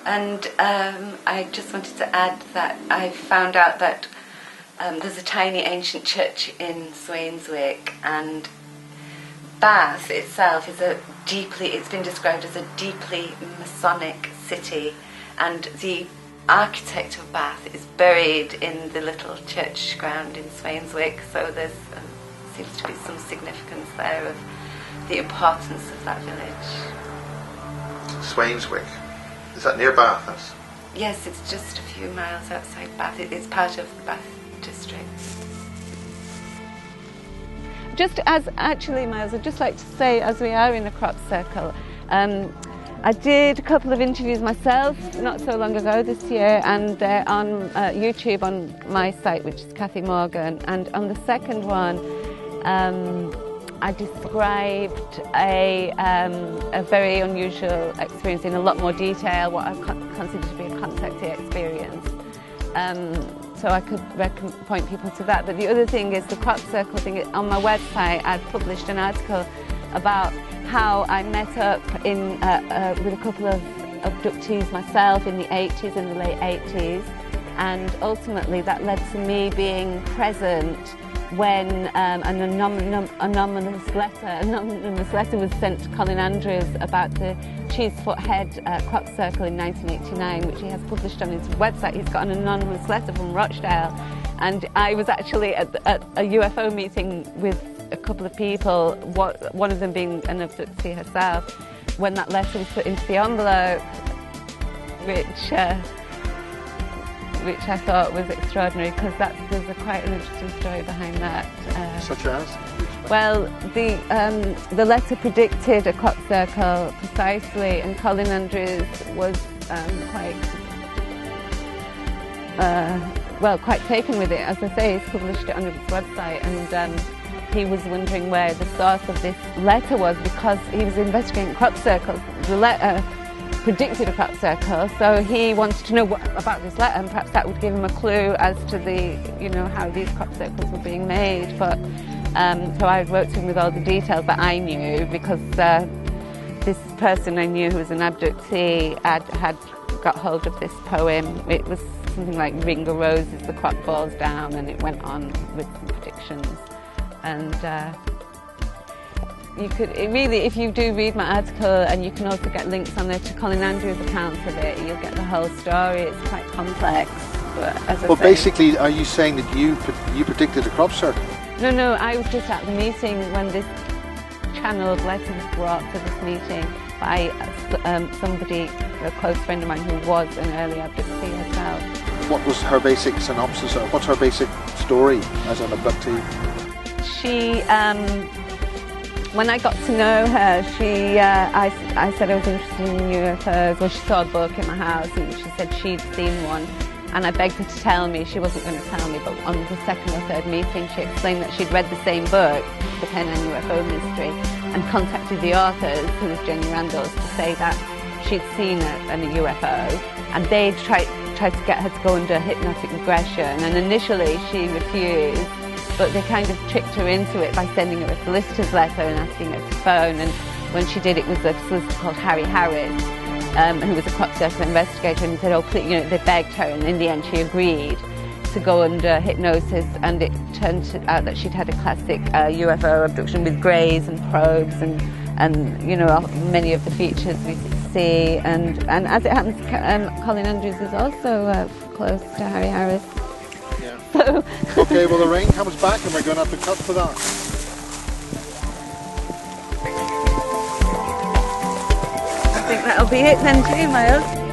And I just wanted to add that I found out that there's a tiny ancient church in Swanswick, and Bath itself is it's been described as a deeply Masonic city, and the architect of Bath is buried in the little church ground in Swainswick, so there seems to be some significance there of the importance of that village. Swainswick, is that near Bath? Yes, it's just a few miles outside Bath. It's part of the Bath district. Just as, actually, Miles, I'd just like to say, as we are in a crop circle, I did a couple of interviews myself not so long ago this year, and on YouTube on my site, which is Cathi Morgan, and on the second one I described a very unusual experience in a lot more detail, what I consider to be a contactee experience. So I could point people to that. But the other thing is the crop circle thing. On my website, I've published an article about how I met up with a couple of abductees myself in the 80s, in the late 80s, and ultimately that led to me being present when an anonymous letter was sent to Colin Andrews about the Cheesefoot Head crop circle in 1989, which he has published on his website. He's got an anonymous letter from Rochdale, and I was actually at a UFO meeting with a couple of people, one of them being an abductee herself, when that letter was put into the envelope, which I thought was extraordinary, because there's quite an interesting story behind that. Such as? Well, the letter predicted a crop circle precisely, and Colin Andrews was quite taken with it. As I say, he's published it on his website, and he was wondering where the source of this letter was, because he was investigating crop circles. The letter predicted a crop circle, so he wanted to know about this letter, and perhaps that would give him a clue as to how these crop circles were being made. But so I wrote to him with all the details that I knew, because this person I knew who was an abductee had got hold of this poem. It was something like "Ring of Roses, the crop falls down," and it went on with some predictions. And you could really, if you do read my article, and you can also get links on there to Colin Andrews' accounts of it, you'll get the whole story. It's quite complex. But as I say, basically, are you saying that you predicted a crop circle? No, I was just at the meeting when this channel of letter was brought to this meeting by somebody, a close friend of mine who was an early abductee herself. What was her basic synopsis, or what's her basic story as an abductee? She, when I got to know her, I said I was interested in UFOs. Well, she saw a book in my house, and she said she'd seen one. And I begged her to tell me. She wasn't going to tell me, but on the second or third meeting, she explained that she'd read the same book, The Pen and UFO Mystery, and contacted the authors, who was Jenny Randalls, to say that she'd seen a UFO, and they'd tried to get her to go under hypnotic regression. And initially, she refused, but they kind of tricked her into it by sending her a solicitor's letter and asking her to phone. And when she did, it was a solicitor called Harry Harris, who was a crop circle investigator, and said, "Oh, please," they begged her, and in the end she agreed to go under hypnosis. And it turned out that she'd had a classic UFO abduction with greys and probes, and many of the features we see. And as it happens, Colin Andrews is also close to Harry Harris. Yeah. So Okay, well the rain comes back, and we're going to have to cut for that. I think that'll be it then too, Miles.